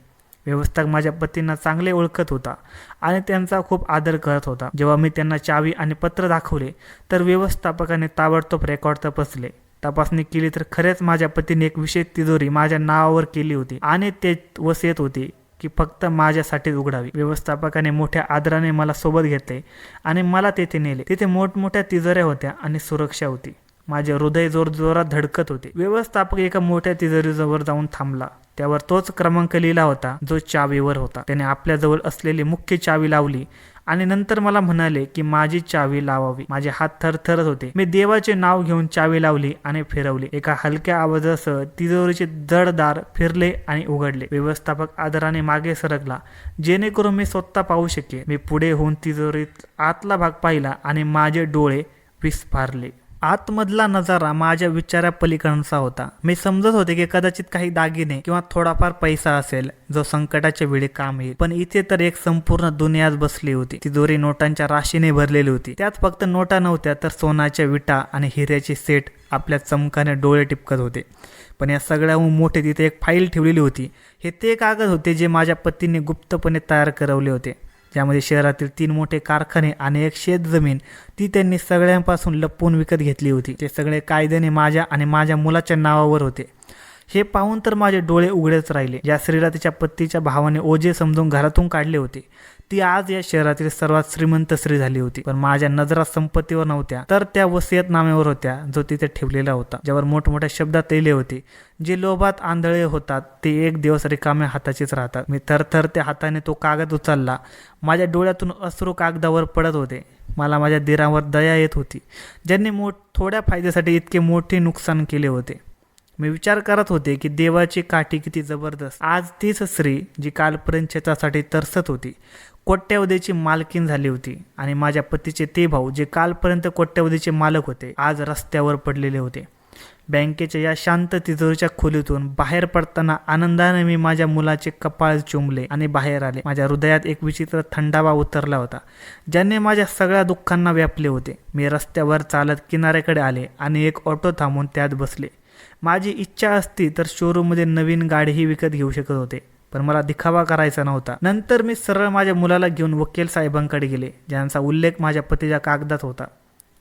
व्यवस्थापक माझ्या पतींना चांगले ओळखत होता आणि त्यांचा खूप आदर करत होता. जेव्हा मी त्यांना चावी आणि पत्र दाखवले तर व्यवस्थापकाने ताबडतोब रेकॉर्ड तपासले. तपासणी केली तर खरेच माझ्या पतीने एक विशेष तिजोरी माझ्या नावावर केली होती आणि ते वसियत होती की फक्त माझ्यासाठीच उघडावी. व्यवस्थापकाने मोठ्या आदराने मला सोबत घेतले आणि मला तेथे नेले. तिथे मोठमोठ्या तिजोऱ्या होत्या आणि सुरक्षा होती. माझे हृदय जोरजोरात धडकत होते. व्यवस्थापक एका मोठ्या तिजोरीजवळ जाऊन थांबला. त्यावर तोच क्रमांक लिहिला होता जो चावीवर होता. त्याने आपल्याजवळ असलेली मुख्य चावी लावली आणि नंतर मला म्हणाले की माझी चावी लावावी. माझे हात थरथरत होते. मी देवाचे नाव घेऊन चावी लावली आणि फिरवली. एका हलक्या आवाजासह तिजोरीचे जड दार फिरले आणि उघडले. व्यवस्थापक आदराने मागे सरकला जेणेकरून मी स्वतः पाहू शके. मी पुढे होऊन तिजोरीत आतला भाग पाहिला आणि माझे डोळे विस्फारले. आतमधला नजारा माझ्या विचारापलीकडचा होता. मी समजत होते की कदाचित काही दागिने किंवा थोडाफार पैसा असेल जो संकटाच्या वेळी काम येईल, पण इथे तर एक संपूर्ण दुनियाच बसली होती. तिजोरी नोटांच्या राशीने भरलेली होती. त्यात फक्त नोटा नव्हत्या तर सोन्याच्या विटा आणि हिऱ्याचे सेट आपल्या चमकाने डोळे टिपकत होते. पण या सगळ्याहून मोठे तिथे एक फाईल ठेवलेली होती. हे ते कागद होते जे माझ्या पतीने गुप्तपणे तयार करवले होते, ज्यामध्ये शहरातील 3 मोठे कारखाने आणि एक शेत जमीन ती त्यांनी सगळ्यांपासून लपवून विकत घेतली होती. ते सगळे कायद्याने माझ्या आणि माझ्या मुलाच्या नावावर होते. हे पाहून तर माझे डोळे उघडेच राहिले. ज्या स्त्रीला तिच्या पतीच्या भावाने ओझे समजून घरातून काढले होते ती आज या शहरातील सर्वात श्रीमंत स्त्री झाली होती. पण माझ्या नजरा संपत्तीवर नव्हत्या, तर त्या वसियतनाम्यावर होत्या जो तिथे ठेवलेला होता, ज्यावर मोठमोठ्या शब्दात लिहिले होते, जे लोभात आंधळे होतात ते एक दिवस रिकाम्या हाताचीच राहतात. मी थरथर त्या हाताने तो कागद उचलला. माझ्या डोळ्यातून अश्रू कागदावर पडत होते. मला माझ्या दिरावर दया येत होती, ज्यांनी थोड्या फायद्यासाठी इतके मोठे नुकसान केले होते. मी विचार करत होते की देवाची काठी किती जबरदस्त. आज तीच स्त्री जी कालपर्यंत शेतासाठी तरसत होती कोट्यावधीची मालकीण झाली होती आणि माझ्या पतीचे ते भाऊ जे कालपर्यंत कोट्यावधीचे मालक होते आज रस्त्यावर पडलेले होते. बँकेच्या या शांत तिजोरीच्या खोलीतून बाहेर पडताना आनंदाने मी माझ्या मुलाचे कपाळ चुंबले आणि बाहेर आले. माझ्या हृदयात एक विचित्र थंडावा उतरला होता ज्याने माझ्या सगळ्या दुःखांना व्यापले होते. मी रस्त्यावर चालत किनाऱ्याकडे आले आणि एक ऑटो थांबून त्यात बसले. माझी इच्छा असती तर शोरूममध्ये नवीन गाडीही विकत घेऊ शकत होते, पण मला दिखावा करायचा नव्हता. नंतर मी सरळ माझ्या मुलाला घेऊन वकील साहेबांकडे गेले, ज्यांचा उल्लेख माझ्या पतीच्या कागदात होता.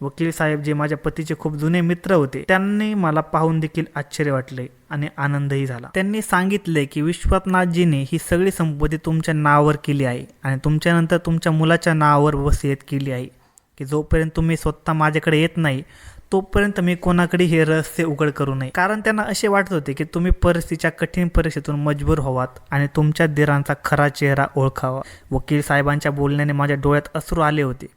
वकील साहेब जे माझ्या पतीचे खूप जुने मित्र होते, त्यांनी मला पाहून देखील आश्चर्य वाटले आणि आनंदही झाला. त्यांनी सांगितले की विश्वनाथजीने ही सगळी संपत्ती तुमच्या नावावर केली आहे आणि तुमच्यानंतर तुमच्या मुलाच्या नावावर वसियत केली आहे की जोपर्यंत तुम्ही स्वतः माझ्याकडे येत नाही तोपर्यंत मी कोणाकडे हे रहस्य उघड करू नये, कारण त्यांना असे वाटत होते की तुम्ही परिस्थितीच्या कठीण परिस्थितीतून मजबूर व्हावात आणि तुमच्या दिरांचा खरा चेहरा ओळखावा. वकील साहेबांच्या बोलण्याने माझ्या डोळ्यात अश्रू आले होते.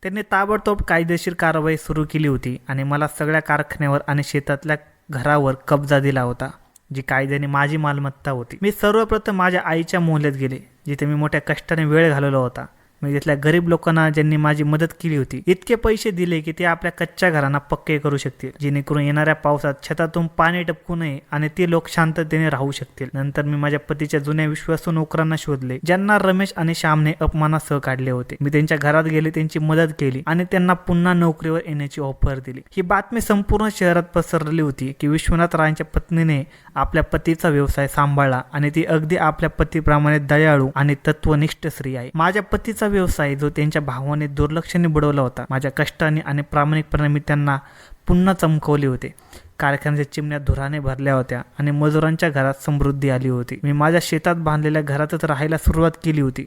त्यांनी ताबडतोब कायदेशीर कारवाई सुरू केली होती आणि मला सगळ्या कारखान्यावर आणि शेतातल्या घरावर कब्जा दिला होता, जी कायद्याने माझी मालमत्ता होती. मी सर्वप्रथम माझ्या आईच्या मोहल्ल्यात गेले, जिथे मी मोठ्या कष्टाने वेळ घालवला होता. मी तिथल्या गरीब लोकांना, ज्यांनी माझी मदत केली होती, इतके पैसे दिले की ते आपल्या कच्च्या घरांना पक्के करू शकतील, जेणेकरून येणाऱ्या पावसात छतातून पाणी टपकू नये आणि ते लोक शांततेने राहू शकतील. नंतर मी माझ्या पतीच्या जुन्या विश्वासू नोकरांना शोधले, ज्यांना रमेश आणि श्यामने अपमानासह काढले होते. मी त्यांच्या घरात गेले, त्यांची मदत केली आणि त्यांना पुन्हा नोकरीवर येण्याची ऑफर दिली. ही बातमी संपूर्ण शहरात पसरली होती की विश्वनाथ रायांच्या पत्नीने आपल्या पतीचा व्यवसाय सांभाळला आणि ती अगदी आपल्या पतीप्रमाणे दयाळू आणि तत्वनिष्ठ स्त्री आहे. माझ्या पतीचा व्यवसाय, जो त्यांच्या भावाने दुर्लक्षाने बुडवला होता, माझ्या कष्टाने आणि प्रामाणिकपणाने मी त्यांना पुन्हा चमकवले होते. कारखान्याच्या चिमण्या धुराने भरल्या होत्या आणि मजुरांच्या घरात समृद्धी आली होती. मी माझ्या शेतात बांधलेल्या घरातच राहायला सुरुवात केली होती.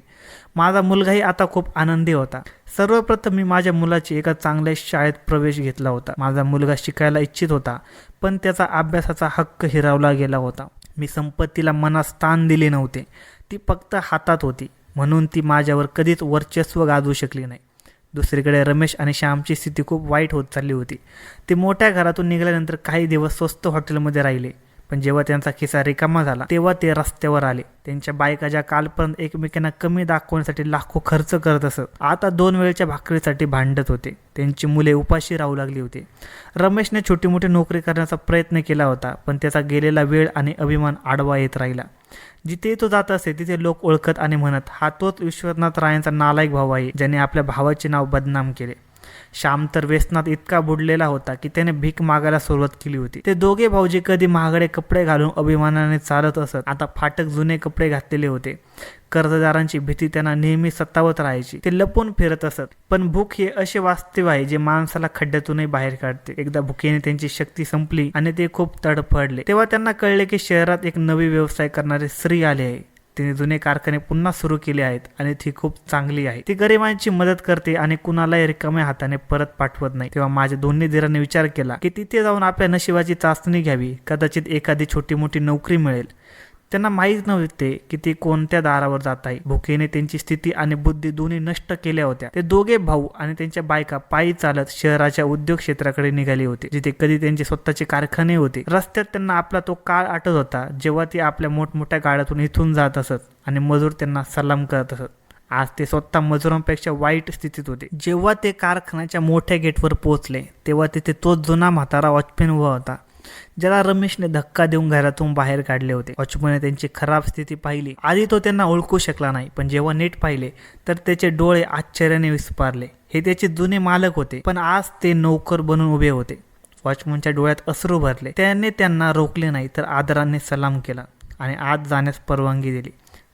माझा मुलगाही आता खूप आनंदी होता. सर्वप्रथम मी माझ्या मुलाची एका चांगल्या शाळेत प्रवेश घेतला होता. माझा मुलगा शिकायला इच्छित होता, पण त्याचा अभ्यासाचा हक्क हिरावला गेला होता. मी संपत्तीला मनात स्थान दिले नव्हते, ती फक्त हातात होती, म्हणून ती माझ्यावर कधीच वर्चस्व गाजवू शकली नाही. दुसरीकडे रमेश आणि श्यामची स्थिती खूप वाईट होत चालली होती. ते मोठ्या घरातून निघाल्यानंतर काही दिवस स्वस्त हॉटेलमध्ये राहिले, पण जेव्हा त्यांचा खिसा रिकामा झाला तेव्हा ते रस्त्यावर आले. त्यांच्या बायका, ज्या कालपर्यंत एकमेकांना कमी दाखवण्यासाठी लाखो खर्च करत असत, आता 2 वेळच्या भाकरीसाठी भांडत होते. त्यांची मुले उपाशी राहू लागली होती. रमेशने छोटी मोठी नोकरी करण्याचा प्रयत्न केला होता, पण त्याचा गेलेला वेळ आणि अभिमान आडवा येत राहिला. जिथे तो जात असे तिथे लोक ओळखत आणि म्हणत, हा तोच विश्वनाथ रायांचा नालायक भाऊ आहे, ज्याने आपल्या भावाचे नाव बदनाम केले. श्याम तर व्यसनात इतका बुडलेला होता की त्याने भीक मागायला सुरुवात केली होती. ते दोघे भाऊजी कधी महागडे कपडे घालून अभिमानाने चालत असत, आता फाटक जुने कपडे घातलेले होते. कर्जदारांची भीती त्यांना नेहमी सतावत राहायची. ते लपून फिरत असत, पण भूक हे असे वास्तव आहे जे माणसाला खड्ड्यातूनही बाहेर काढते. एकदा भुकेने त्यांची शक्ती संपली आणि ते खूप तडफडले. तेव्हा त्यांना कळले की शहरात एक नवी व्यवसाय करणारी स्त्री आली आहे. तिने जुने कारखाने पुन्हा सुरू केले आहेत आणि ती खूप चांगली आहे. ती गरिबांची मदत करते आणि कुणालाही रिकाम्या हाताने परत पाठवत नाही. तेव्हा माझ्या दोन्ही दिरांनी विचार केला की तिथे जाऊन आपल्या नशिबाची चाचणी घ्यावी, कदाचित एखादी छोटी मोठी नोकरी मिळेल. त्यांना माहीत नव्हते की ते कोणत्या दारावर जात आहे. भुकेने त्यांची स्थिती आणि बुद्धी दोन्ही नष्ट केल्या होत्या. ते दोघे भाऊ आणि त्यांच्या बायका पायी चालत शहराच्या उद्योग क्षेत्राकडे निघाले होते, जिथे कधी त्यांचे स्वतःचे कारखाने होते. रस्त्यात त्यांना आपला तो काळ आठवत होता, जेव्हा ते आपल्या मोठमोठ्या गाड्यातून इथून जात असत आणि मजूर त्यांना सलाम करत असत. आज ते स्वतः मजुरांपेक्षा वाईट स्थितीत होते. जेव्हा ते कारखान्याच्या मोठ्या गेटवर पोहोचले तेव्हा तिथे तोच जुना म्हातारा वॉचमॅन उभा होता, ज्याला रमेशने धक्का देऊन घरातून बाहेर काढले होते. वॉचमॅनने त्यांची खराब स्थिती पाहिली. आधी तो त्यांना ओळखू शकला नाही, पण जेव्हा नीट पाहिले तर त्याचे डोळे आश्चर्याने विस्फारले. हे त्याचे जुने मालक होते, पण आज ते नोकर बनून उभे होते. वॉचमॅनच्या डोळ्यात अश्रू भरले. त्याने त्यांना रोखले नाही, तर आदराने सलाम केला आणि आत जाण्यास परवानगी दिली.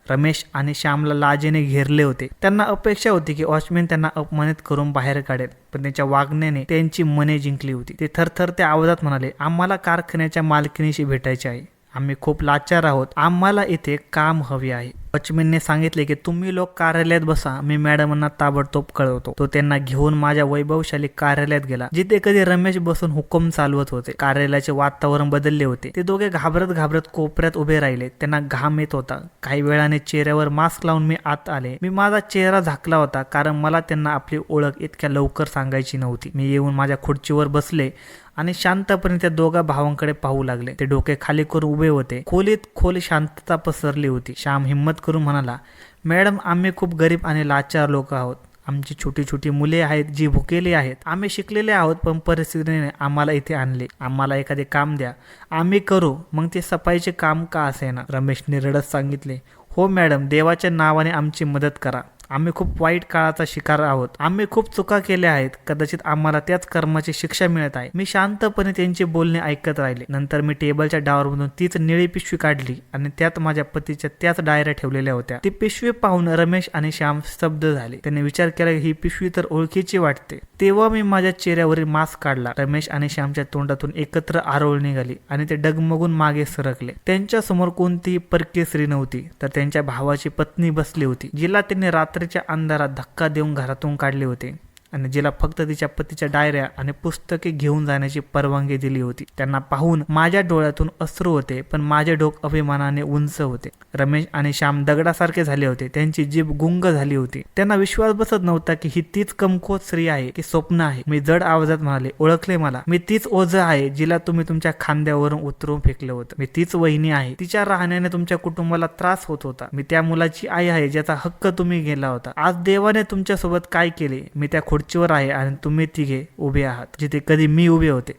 रमेश आणि श्यामला लाजेने घेरले होते. त्यांना अपेक्षा होती की वॉचमॅन त्यांना अपमानित करून बाहेर काढेल, पण त्यांच्या वागण्याने त्यांची मने जिंकली होती. ते थरथरत्या आवाजात म्हणाले, आम्हाला कारखान्याच्या मालकीणीशी भेटायचे आहे. आम्ही खूप लाचार आहोत. आम्हाला इथे काम हवे आहे. वॉचमॅनने सांगितले की तुम्ही लोक कार्यालयात बसा, मी मॅडमांना ताबडतोब कळवतो. तो त्यांना घेऊन माझ्या वैभवशाली कार्यालयात गेला, जिथे कधी रमेश बसून हुकूम चालवत होते. कार्यालयाचे वातावरण बदलले होते. ते दोघे घाबरत घाबरत कोपऱ्यात उभे राहिले. त्यांना घाम येत होता. काही वेळाने चेहऱ्यावर मास्क लावून मी आत आले. मी माझा चेहरा झाकला होता, कारण मला त्यांना आपली ओळख इतक्या लवकर सांगायची नव्हती. मी येऊन माझ्या खुर्चीवर बसले आणि शांतपणे त्या दोघा भावांकडे पाहू लागले. ते डोके खाली करून उभे होते. खोलीत खोल शांतता पसरली होती. श्याम हिम्मत करून म्हणाला, मॅडम, आम्ही खूप गरीब आणि लाचार लोक आहोत. आमची छोटी छोटी मुले आहेत जी भुकेली आहेत. आम्ही शिकलेले आहोत, पण परिस्थितीने आम्हाला इथे आणले. आम्हाला एखादे काम द्या, आम्ही करू, मग ते सफाईचे काम का असेना. रमेशने रडत सांगितले, हो मॅडम, देवाच्या नावाने आमची मदत करा. आम्ही खूप वाईट काळाचा शिकार आहोत. आम्ही खूप चुका केल्या आहेत. कदाचित आम्हाला त्याच कर्माची शिक्षा मिळत आहे. मी शांतपणे त्यांचे बोलणे ऐकत राहिले. नंतर मी टेबलच्या डावरमधून तीच निळी पिशवी काढली आणि त्यात माझ्या पतीच्या त्याच डायऱ्या ठेवलेल्या होत्या. ती पिशवी पाहून रमेश आणि श्याम स्तब्ध झाले. त्यांनी विचार केला, ही पिशवी तर ओळखीची वाटते. तेव्हा मी माझ्या चेहऱ्यावरील मास्क काढला. रमेश आणि श्यामच्या तोंडातून एकत्र आरोळ निघाली आणि ते डगमगून मागे सरकले. त्यांच्या समोर कोणतीही परकीय स्त्री नव्हती, तर त्यांच्या भावाची पत्नी बसली होती, जिला त्यांनी रात्रीच्या अंधारात धक्का देऊन घरातून काढले होते आणि जिला फक्त तिच्या पतीच्या डायऱ्या आणि पुस्तके घेऊन जाण्याची परवानगी दिली होती. त्यांना पाहून माझ्या डोळ्यातून अश्रू होते, पण माझे डोक अभिमानाने उंच होते. रमेश आणि श्याम दगडासारखे झाले होते. त्यांची जीभ गुंग झाली होती. त्यांना विश्वास बसत नव्हता की ही तीच कमकुवत स्त्री आहे की स्वप्न आहे. मी जड आवाजात म्हणाले, ओळखले मला. मी तीच ओझं आहे जिला तुम्ही तुमच्या खांद्यावरून उतरवून फेकलं होतं. मी तीच वहिनी आहे. तिच्या राहण्याने तुमच्या कुटुंबाला त्रास होत होता. मी त्या मुलाची आई आहे ज्याचा हक्क तुम्ही गेला होता. आज देवाने तुमच्या सोबत काय केले? मी त्या खुर्चीवर आहे आणि तुम्ही तिघे उभे आहात जिथे कधी मी उभे होते.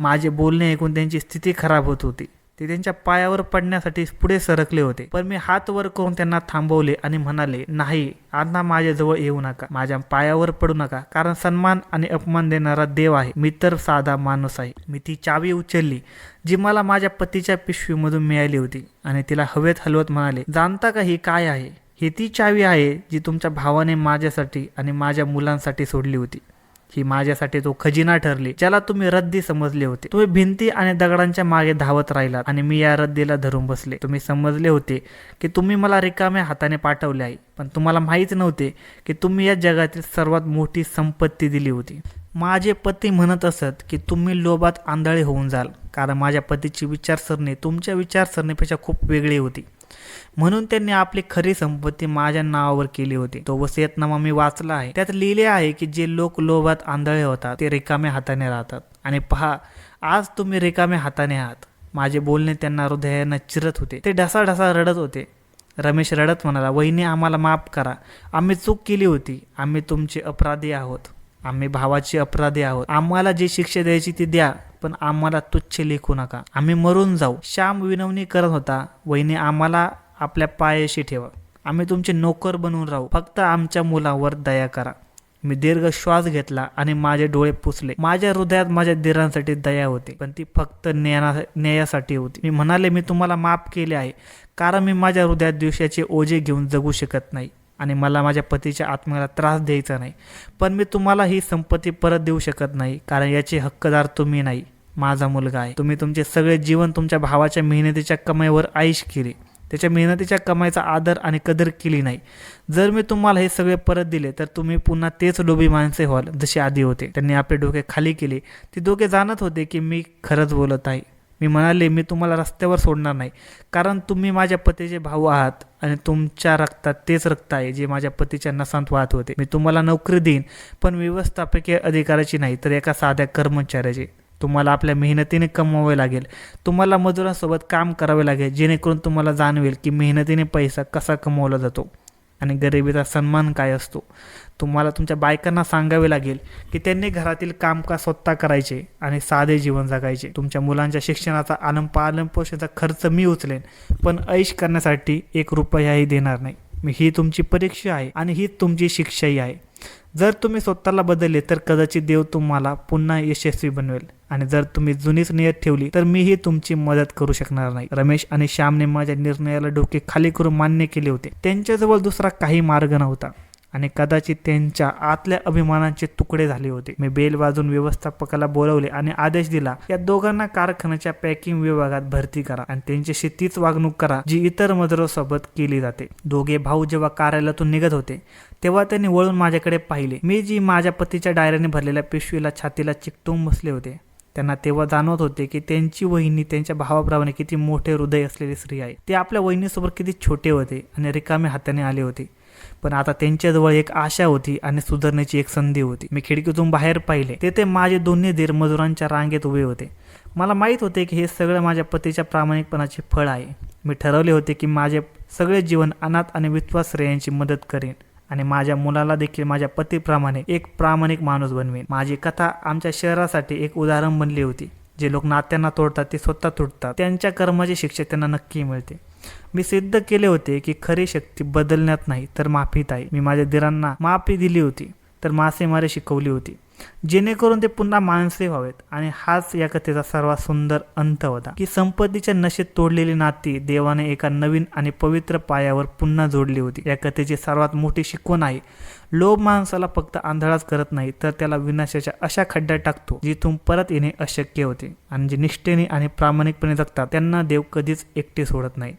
माझे बोलणे ऐकून त्यांची स्थिती खराब होत होती. ते त्यांच्या पायावर पडण्यासाठी पुढे सरकले होते, पण मी हात वर करून त्यांना थांबवले आणि म्हणाले, नाही, आता माझ्याजवळ येऊ नका, माझ्या पायावर पडू नका, कारण सन्मान आणि अपमान देणारा देव आहे. मी तर साधा माणूस आहे. मी ती चावी उचलली जी मला माझ्या पतीच्या पिशवीमधून मिळाली होती आणि तिला हवेत हलवत म्हणाले, जाणता का ही काय आहे? ही ती चावी आहे जी तुमच्या भावाने माझ्यासाठी आणि माझ्या मुलांसाठी सोडली होती. ही माझ्यासाठी तो खजिना ठरली ज्याला तुम्ही रद्दी समजले होते. तुम्ही भिंती आणि दगडांच्या मागे धावत राहिलात आणि मी या रद्दीला धरून बसले. तुम्ही समजले होते की तुम्ही मला रिकाम्या हाताने पाठवले आहे, पण तुम्हाला माहीत नव्हते की तुम्ही या जगातील सर्वात मोठी संपत्ती दिली होती. माझे पती म्हणत असत की तुम्ही लोभात आंधळे होऊन जाल, कारण माझ्या पतीची विचारसरणी तुमच्या विचारसरणीपेक्षा खूप वेगळी होती. म्हणून त्यांनी आपली खरी संपत्ती माझ्या नावावर केली होती. तो वसियतनामा मी वाचला आहे. त्यात लिहिले आहे की जे लोक लोभात आंधळे होतात ते रिकाम्या हाताने राहतात. आणि पहा, आज तुम्ही रिकाम्या हाताने आहात. माझे बोलणे त्यांना हृदयानं चिरत होते. ते ढसाढसा रडत होते. रमेश रडत म्हणाला, वहिनी, आम्हाला माफ करा. आम्ही चूक केली होती. आम्ही तुमचे अपराधी आहोत. आम्ही भावाचे अपराधी आहोत. आम्हाला जी शिक्षा द्यायची ती द्या, पण आम्हाला तुच्छ लेखू नका. आम्ही मरून जाऊ. श्याम विनवणी करत होता, वहिनी, आम्हाला आपल्या पायाशी ठेवा. आम्ही तुमचे नोकर बनून राहू. फक्त आमच्या मुलावर दया करा. मी दीर्घ श्वास घेतला आणि माझे डोळे पुसले. माझ्या हृदयात माझ्या दिरांसाठी दया होती, पण ती फक्त न्यायासाठी होती. मी म्हणाले, मी तुम्हाला माफ केले आहे, कारण मी माझ्या हृदयात द्वेषाचे ओझे घेऊन जगू शकत नाही आणि मला माझ्या पतीच्या आत्म्याला त्रास द्यायचा नाही. पण मी तुम्हाला ही संपत्ती परत देऊ शकत नाही, कारण याचे हक्कदार तुम्ही नाही, माझा मुलगा आहे. तुम्ही तुमचे सगळे जीवन तुमच्या भावाच्या मेहनतीच्या कमाईवर आईश केली. त्याच्या मेहनतीच्या कमाईचा आदर आणि कदर केली नाही. जर मी तुम्हाला हे सगळे परत दिले तर तुम्ही पुन्हा तेच लोभी माणसे व्हाल जसे आधी होते. त्यांनी आपले डोके खाली केले. ते दोघे जाणत होते की मी खरंच बोलत आहे. मी म्हणाले, मी तुम्हाला रस्त्यावर सोडणार नाही, कारण तुम्ही माझ्या पतीचे भाऊ आहात आणि तुमच्या रक्तात तेच रक्त आहे जे माझ्या पतीच्या नसांत वाहत होते. मी तुम्हाला नोकरी देईन, पण व्यवस्थापकीय अधिकाराची नाही, तर एका साध्या कर्मचाऱ्याची. तुम्हाला आपल्या मेहनतीने कमवावे लागेल. तुम्हाला मजुरांसोबत काम करावे लागेल, जेणेकरून तुम्हाला जाणवेल की मेहनतीने पैसा कसा कमवला जातो आणि गरिबीचा सन्मान काय असतो. तुम्हाला तुमच्या बायकांना सांगावे लागेल की त्यांनी घरातील कामकाज स्वतः करायचे आणि साधे जीवन जगायचे. तुमच्या मुलांच्या शिक्षणाचा पालनपोषणाचा खर्च मी उचलेन, पण ऐश करण्यासाठी 1 रुपयाही देणार नाही. ही तुमची परीक्षा आहे आणि ही तुमची शिक्षाही आहे. जर तुम्ही स्वतःला बदलले तर कदाचित देव तुम्हाला पुन्हा यशस्वी बनवेल, आणि जर तुम्ही जुनीच नियत ठेवली तर मीही तुमची मदत करू शकणार नाही. रमेश आणि श्यामने माझ्या निर्णयाला डोके खाली करून मान्य केले होते. त्यांच्याजवळ दुसरा काही मार्ग नव्हता आणि कदाचित त्यांच्या आतल्या अभिमानाचे तुकडे झाले होते. मी बेल वाजून व्यवस्थापकाला बोलवले आणि आदेश दिला, या दोघांना कारखान्याच्या पॅकिंग विभागात भरती करा आणि त्यांच्याशी तीच वागणूक करा जी इतर मजुरांसोबत केली जाते. दोघे भाऊ जेव्हा कार्यालयातून निघत होते तेव्हा त्यांनी वळून माझ्याकडे पाहिले. मी जी माझ्या पतीच्या डायऱ्याने भरलेल्या पिशवीला छातीला चिकटून बसले होते. त्यांना तेव्हा जाणवत होते की त्यांची वहिनी त्यांच्या भावाप्रमाणे किती मोठे हृदय असलेली स्त्री आहे. ते आपल्या वहिनीसोबत किती छोटे होते आणि रिकाम्या हाताने आले होते, पण आता त्यांच्याजवळ एक आशा होती आणि सुधारण्याची एक संधी होती. मी खिडकीतून बाहेर पाहिले. तेथे माझे दोन्ही धीर मजुरांच्या रांगेत उभे होते. मला माहीत होते की हे सगळं माझ्या पतीच्या प्रामाणिकपणाचे फळ आहे. मी ठरवले होते की माझे सगळे जीवन अनाथ आणि विधवा स्त्रियांची मदत करेन आणि माझ्या मुलाला देखील माझ्या पतीप्रमाणे एक प्रामाणिक माणूस बनवेन. माझी कथा आमच्या शहरासाठी एक उदाहरण बनली होती. जे लोक नात्यांना तोडतात ते स्वतः तुटतात. त्यांच्या कर्माची शिक्षा त्यांना नक्की मिळते. मी सिद्ध केले होते की खरी शक्ती बदलण्यात नाही तर माफीत आहे. मी माझ्या दिरांना माफी दिली होती तर मासेमारी शिकवली होती, जेणेकरून ते पुन्हा माणसे व्हावेत. आणि हाच या कथेचा सर्वात सुंदर अंत होता की संपत्तीच्या नशेत तोडलेली नाती देवाने एका नवीन आणि पवित्र पायावर पुन्हा जोडली होती. या कथेची सर्वात मोठी शिकवण आहे, लोभ माणसाला फक्त आंधळाच करत नाही तर त्याला विनाशाच्या अशा खड्ड्यात टाकतो जिथून परत येणे अशक्य होते. आणि जे निष्ठेने आणि प्रामाणिकपणे जगतात त्यांना देव कधीच एकटे सोडत नाही.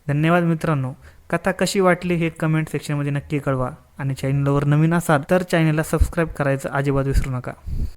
धन्यवाद मित्रांनो. कथा कशी वाटली हे कमेंट सेक्शनमध्ये नक्की कळवा आणि चॅनलवर नवीन असाल तर चॅनलला सबस्क्राईब करायचं अजिबात विसरू नका.